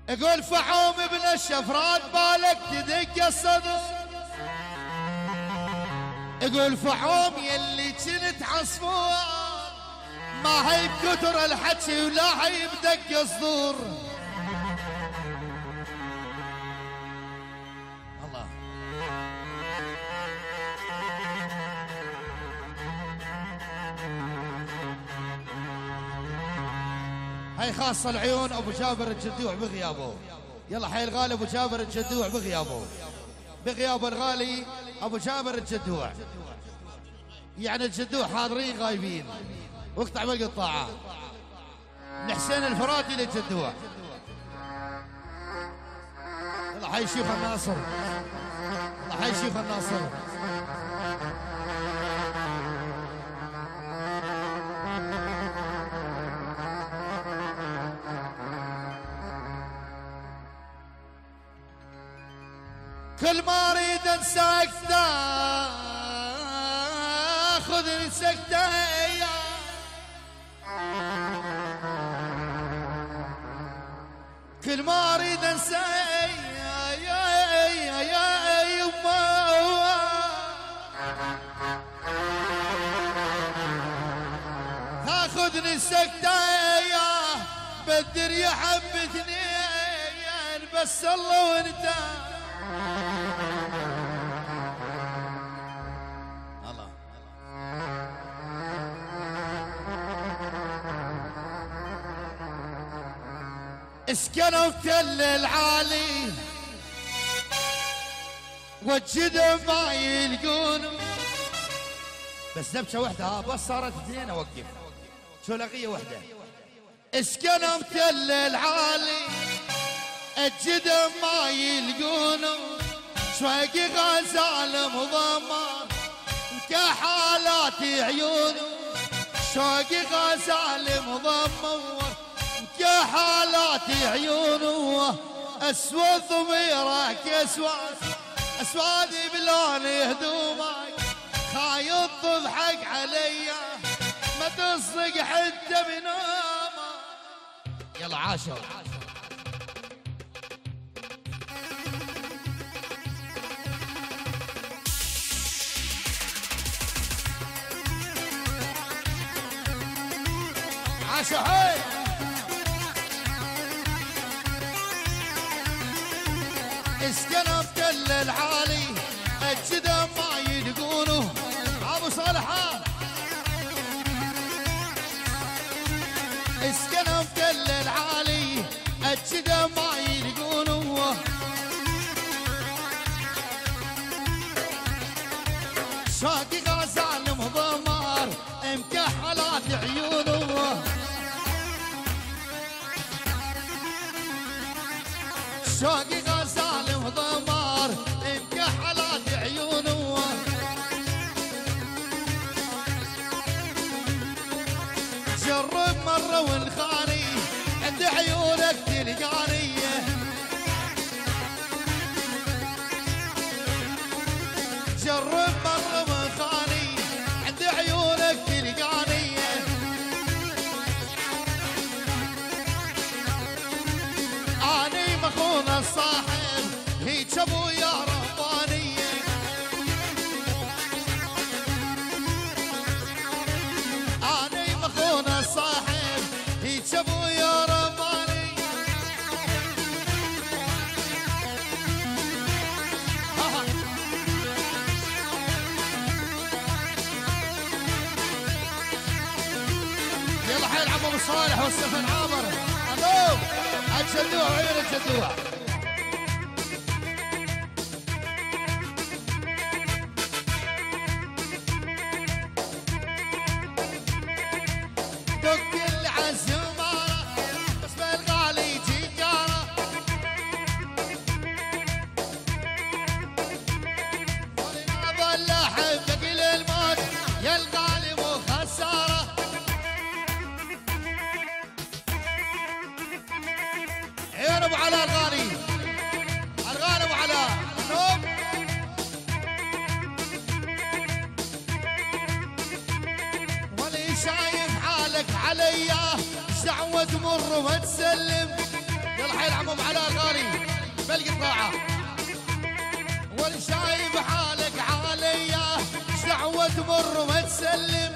اقول فحوم ابن الشفرات بالك تدق الصدر. اقول فحوم يلي كنت عصفور. ما هي بكتر الحكي ولا هي بدق الصدور. الله هاي خاصة العيون ابو جابر الجدوع بغيابه. يلا حي الغالي ابو جابر الجدوع بغيابه. بغياب الغالي ابو جابر الجدوع. يعني الجدوع حاضرين غايبين. واقطع بالقطاعة من حسين الفراتي للجدوع. يلا حي شيخ الناصر. يلا حي شيخ الناصر. كل ما اريد انساك تاخذني سكتة. كل ما اريد انساك يا يما تاخذني سكتة. بدر يا حبتني بس الله وانت. الله اسكنوا تل العالي والجدم ما يلقون. بس نبشه وحده بس صارت اثنين اوقف. شو لغيه وحده. اسكنوا تل العالي الجدم ما يلقونه. شوقي غزال مضمر كحالاتي عيونه. شوقي غزال مضمر كحالاتي عيونه. اسود ضميرك اسود اسوادي بلون هدومك. خايط تضحك علي ما تصدق حتى بنومك. يلا عاشر. عاشحي اسكنوا بتل العالي الجدم ما يلقونه. ابو صالحان اسكنوا بتل العالي الجدم ما يلقونه. شاقي غزال مضمر مكحلات عيونه. شوقي غزال مضمر مكحلات عيونه. جرب مرة والخاني عند عيونك تلقاني. جرب مرة والخاني عند عيونك تلقاني. اني مخون الصاحب هيج ابويا رباني. اني مخون الصاحب هيج ابويا رباني. يلا حي العم ابو صالح والسفن عامر. الو الجدوع وعيون الجدوع. عيون ابو علاء الغالي، الغالي ابو علاء نوم. ولي شايف حالك عليا دعوة تمر وما تسلم. يلا حي العم ابو علاء الغالي بالقطاعة. ولي شايف حالك عليا دعوة تمر وما تسلم.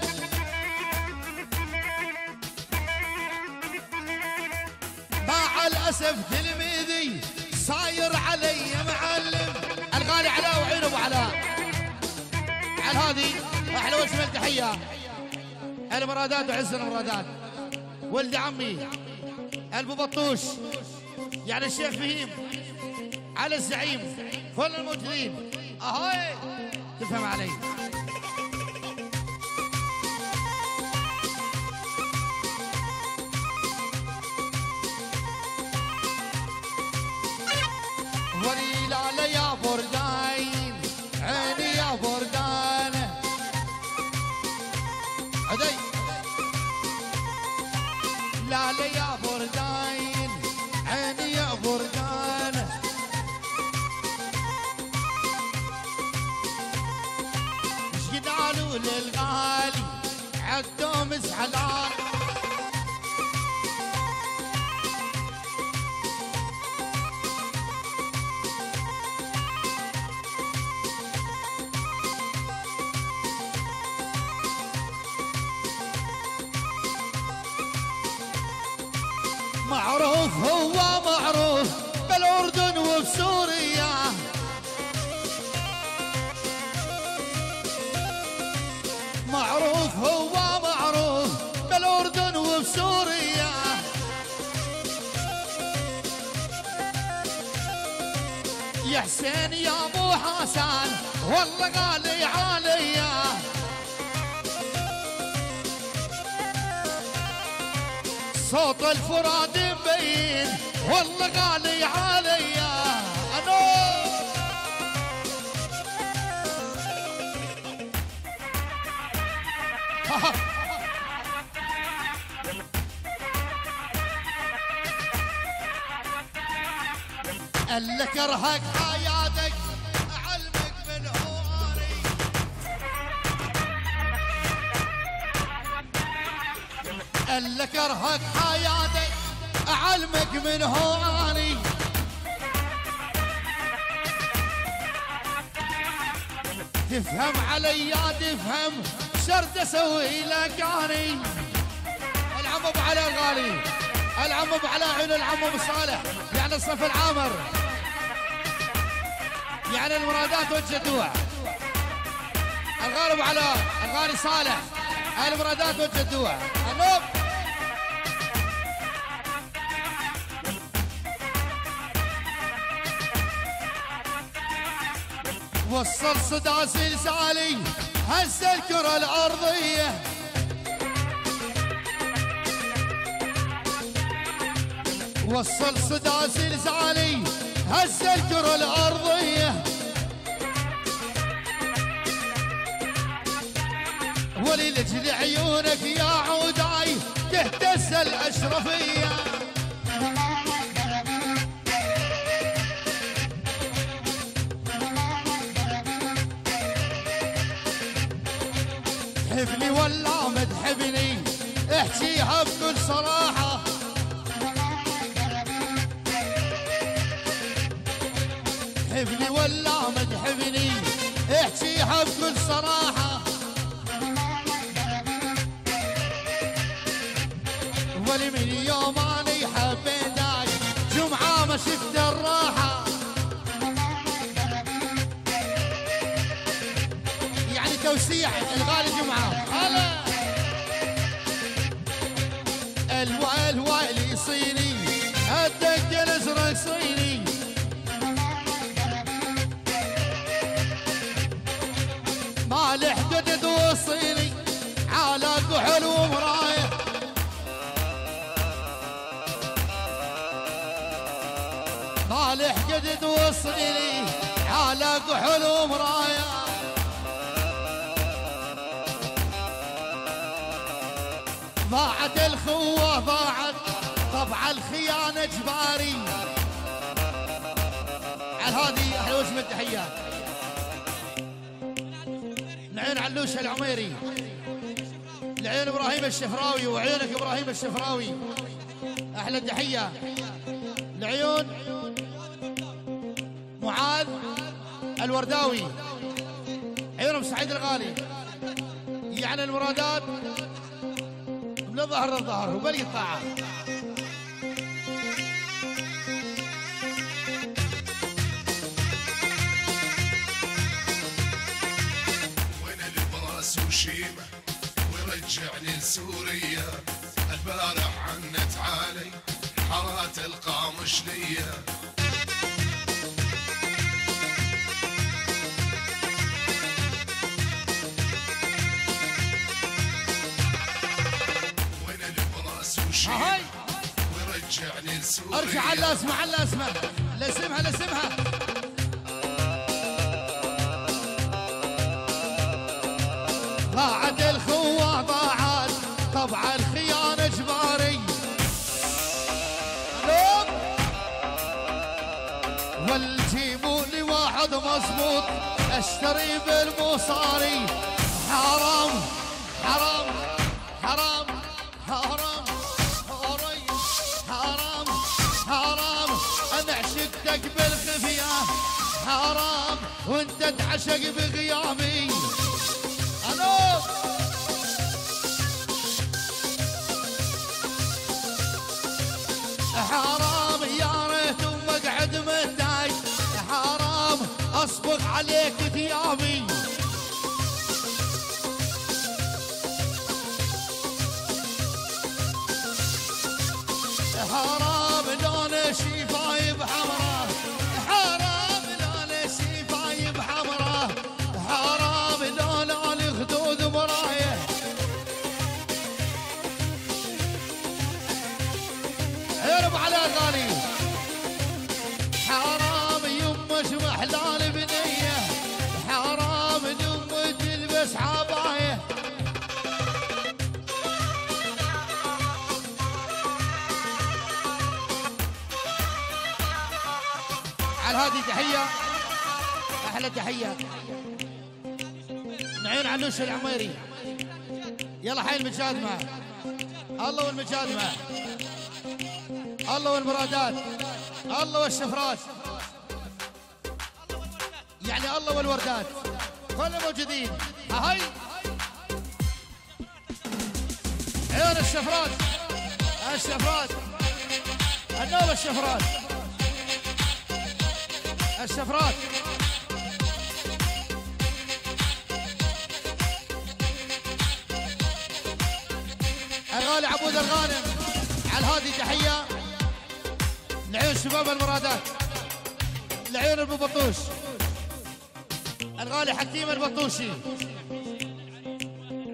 مع الاسف تلميذي صاير علي معلم. الغالي علاء وعين ابو علاء على هذه احلى وجه تحيه. المرادات وعز المرادات. ولد عمي ابو بطوش يعني الشيخ فهيم على الزعيم كل الموجودين. اهاي تفهم علي. ولي لا يا بردان عيني يا بردان عدي. لا يا بردان عيني يا بردان. ايش قالوا للغالي عالدوم زعلان. معروف هو معروف بالأردن وبسوريا. معروف هو معروف بالأردن وبسوريا. يا حسين يا ابو حسن والله غالي عليا. صوت الفراد مبين والله غالي عليا. أنا قال لك ارهق حياتك اعلمك من هواري. قال لك ارهق حياتك اعلمك من هواني. تفهم علي يا تفهم شرد اسوي لك اني. العم ابو علاء الغالي، العم ابو علاء عين العم ابو صالح يعني الصف العامر يعني المرادات والجدوع. الغالي ابو علاء الغالي صالح المرادات والجدوع. النوب وصل صدى زلزالي هز الكرة الأرضية. وصل صدى زلزالي هز الكرة الأرضية. ولي لجل عيونك يا عوداي تهتز الأشرفية. تحبني ولا ما تحبني احكيها بكل صراحة. تحبني ولا ما تحبني احكيها بكل صراحة. ولي من يوم اني حبيتك جمعة ما شفت الراحة. يعني توسيع الغالي جمعة. هلا الوالي صيني الدق الازرق صيني. مالح قدد وصيني على كحل ومرايه. مالح قدد وصيني على كحل ومرايه. ضاعت الخوة ضاعت طب طبع الخيانة جباري. على هذه احلى وجه من التحيات. العين علوش العميري، العين ابراهيم الشفراوي، وعيونك ابراهيم الشفراوي احلى تحيه. العيون معاذ الورداوي، عيونهم سعيد الغالي. يعني المرادات من الظهر للظهر وبلقي الطاعه. وشيمة ورجعني لسوريا. البارح عنت علي حارات القامش ليا. وين البراس وشيمة ورجعني لسوريا. ارجع على اسمع على اسمع لاسمها لاسمها. ضاعت الخوة ضاعت طبع الخيانة جباري. والجيبوا لي واحد مظبوط اشتري بالمصاري. حرام حرام حرام حرام حرام حرام انا عشقتك بالخفية. حرام وانت تعشق بغيابي. حرام يا ريت ومقعد متاي. حرام اصبغ عليك ثيابي. حرام لون شفايف حمراء. حرام لون شفايف حمراء. حرام لون الخدود برايه. عرب على غالي. حرام يمش محلال بنيه. حرام يم تلبس عبايه. على هذه تحيه احلى تحيه. نعين علوش العميري. يلا حي المجادمه. الله والمجادمه. الله والمرادات. الله والشفرات. يعني الله والوردات كلهم موجودين. هاي عيون الشفرات. الشفرات النوبة. الشفرات الشفرات. الغالي عبود الغانم. على هذه تحيه لعيون شباب المرادات. لعيون ابو بطوش الغالي حكيم البطوشي.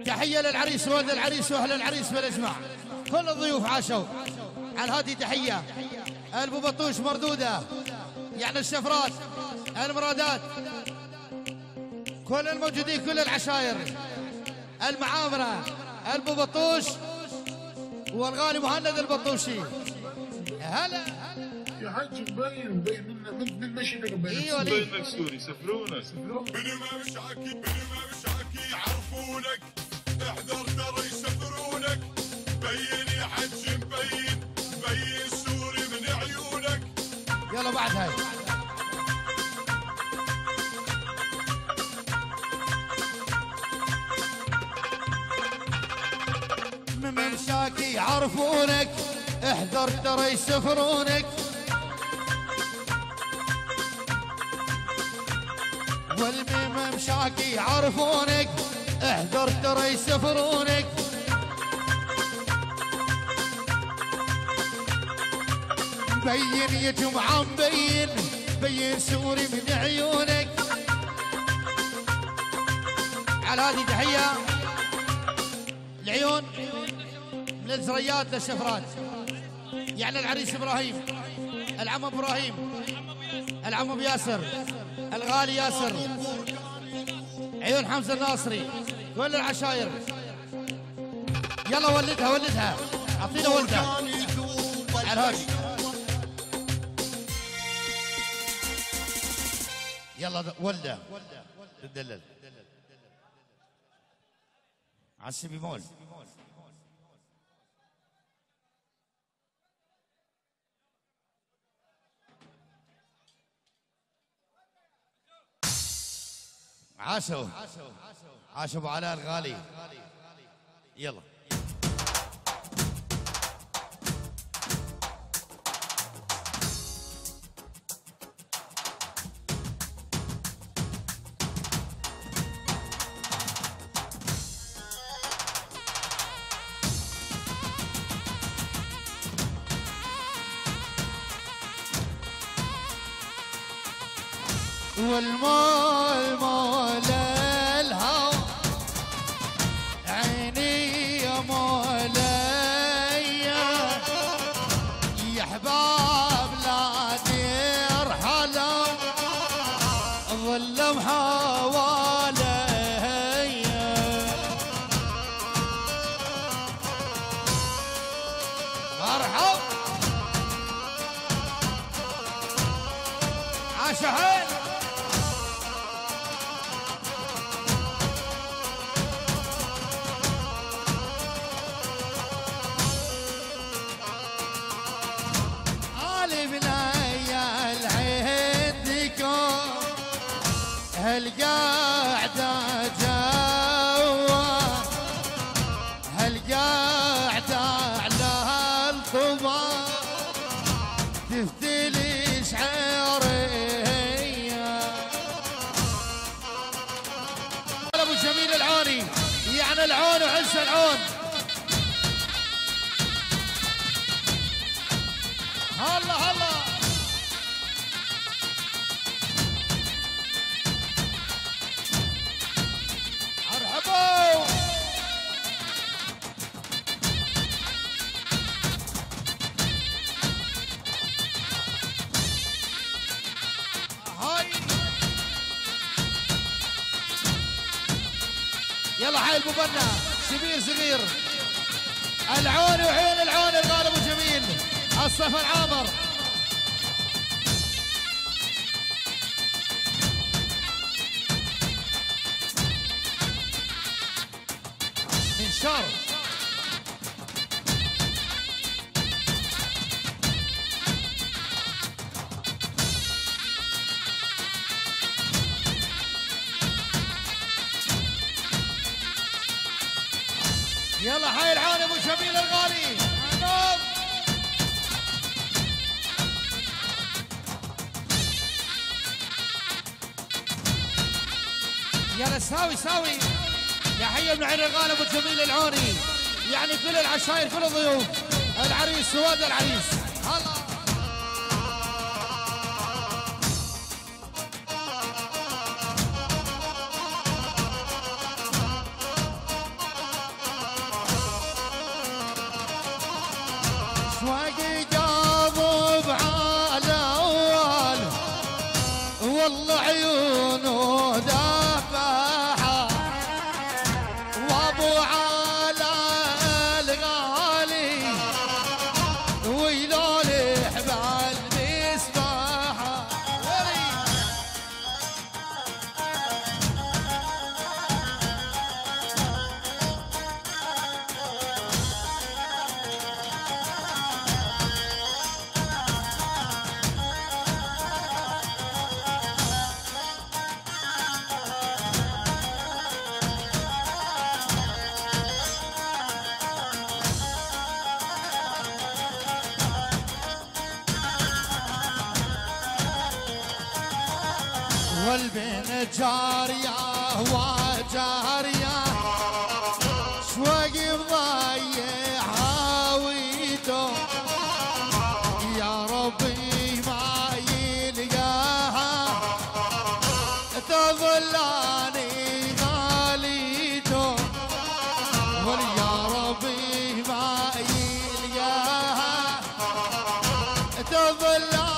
تحيه للعريس وولد العريس واهل العريس بالاجماع. كل الضيوف عاشوا. على هذه تحيه ابو بطوش مردوده. يعني الشفرات المرادات كل الموجودين كل العشاير المعامره. ابو بطوش والغالي مهند البطوشي. هلا يا حاج مبين من مشيتك مبين. ايوه مبين سوري. سفرونا بني ما مشعكي بني ما مشعكي يعرفونك. احذر ترى يسفرونك. بين يا حج مبين. مبين سوري من عيونك. يلا بعد هاي. ممشاكي يعرفونك. احذر ترى يسفرونك. والممشاكي يعرفونك. احذر ترى يسفرونك. مبين يا جمعة مبين. بين سوري من عيونك. على هذه تحية العيون من الزريات للشفرات. يعني العريس ابراهيم. العم ابراهيم. العم ابو ياسر. الغالي ياسر. عيون حمزه الناصري. كل العشاير. يلا ولدها ولدها. اعطينا ولدها. على الهادي. يلا ولده الدلل على السبي مول. عاشوا ابو علاء الغالي. يلا والمول مول الهوى عيني يا مولاي يا احباب لا ترحلوا ظلم حوالي مرحب عاشحين. هالقاعدة جوا هالقاعدة على الطبا تفتلي شعرية. ابو جميل العوني يعني العون وعز العون. هلا هلا يلا حي المبنى سبير سبير العون وعين العون الغالب وجميل الصف العامر. من شر يلا حي العون ابو جميل الغالي. يلا ساوي ساوي يا حي ابن عين الغالي ابو جميل العوني يعني كل العشاير كل الضيوف العريس سواد العريس. هلا والله عيونه دافعة وابو على الغالي ويلو الحبال بيسبحها. والبين جارية وجارية شوقي مضيع هاويته يا ربي ما يلقاها تظلاني غاليته ويا ربي ما يلقاها تظلاني.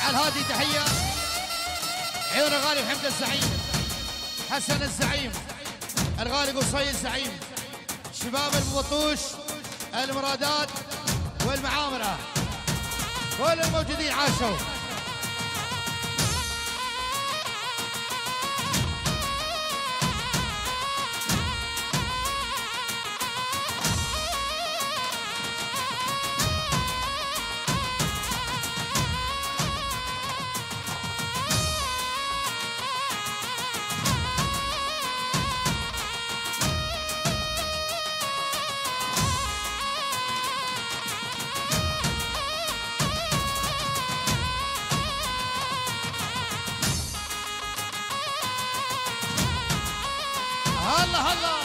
على الهادي تحية عيون الغالي محمد الزعيم، حسن الزعيم، الغالي قصي الزعيم، شباب البطوش، المرادات والمعامرة، كل الموجودين عاشوا. هلا هلا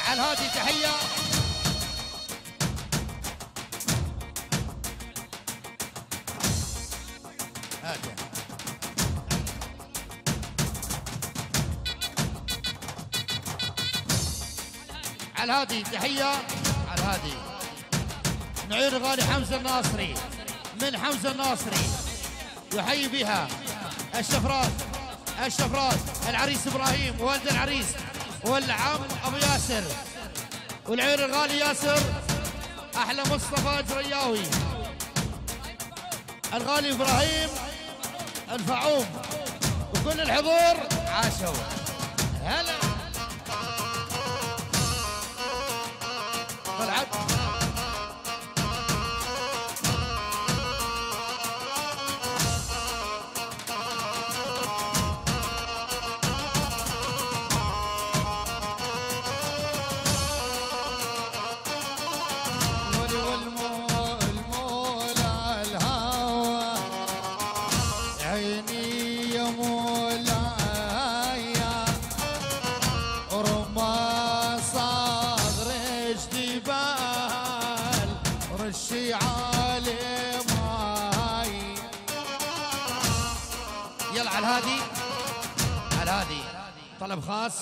على الهادي تحية هاتي. على الهادي تحية على الهادي من عيون الغالي حمزة الناصري، من حمزة الناصري يحيي بها الشفرات العريس ابراهيم وولد العريس والعم ابو ياسر، والعيون الغالي ياسر احلى مصطفى جرياوي، الغالي ابراهيم الفعوم، وكل الحضور عاشوا. هلا طلعت يلا على الهادي على الهادي طلب خاص.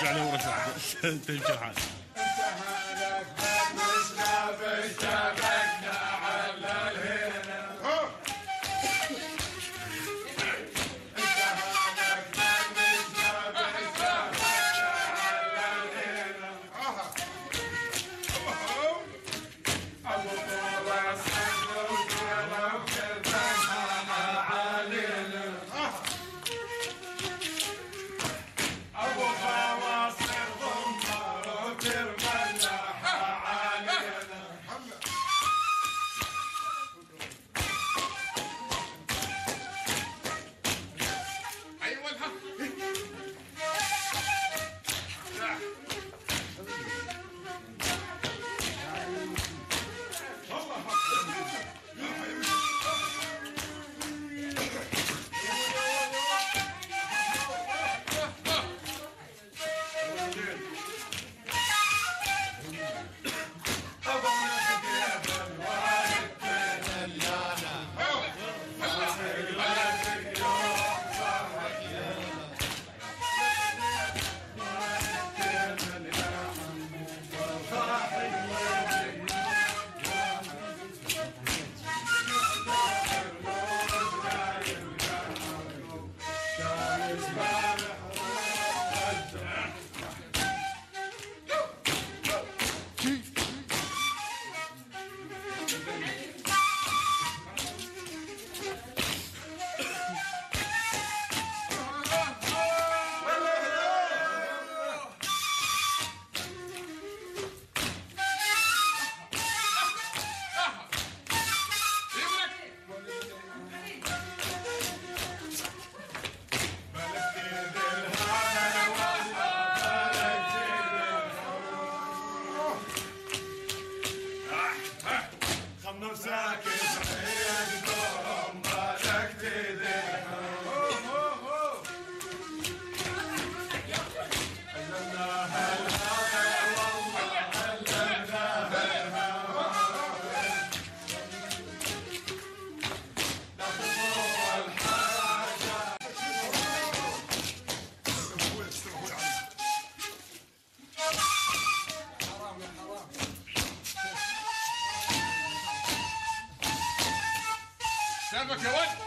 رجع لي ورا شوي تمشي الحال. ابو كلامك يا ولد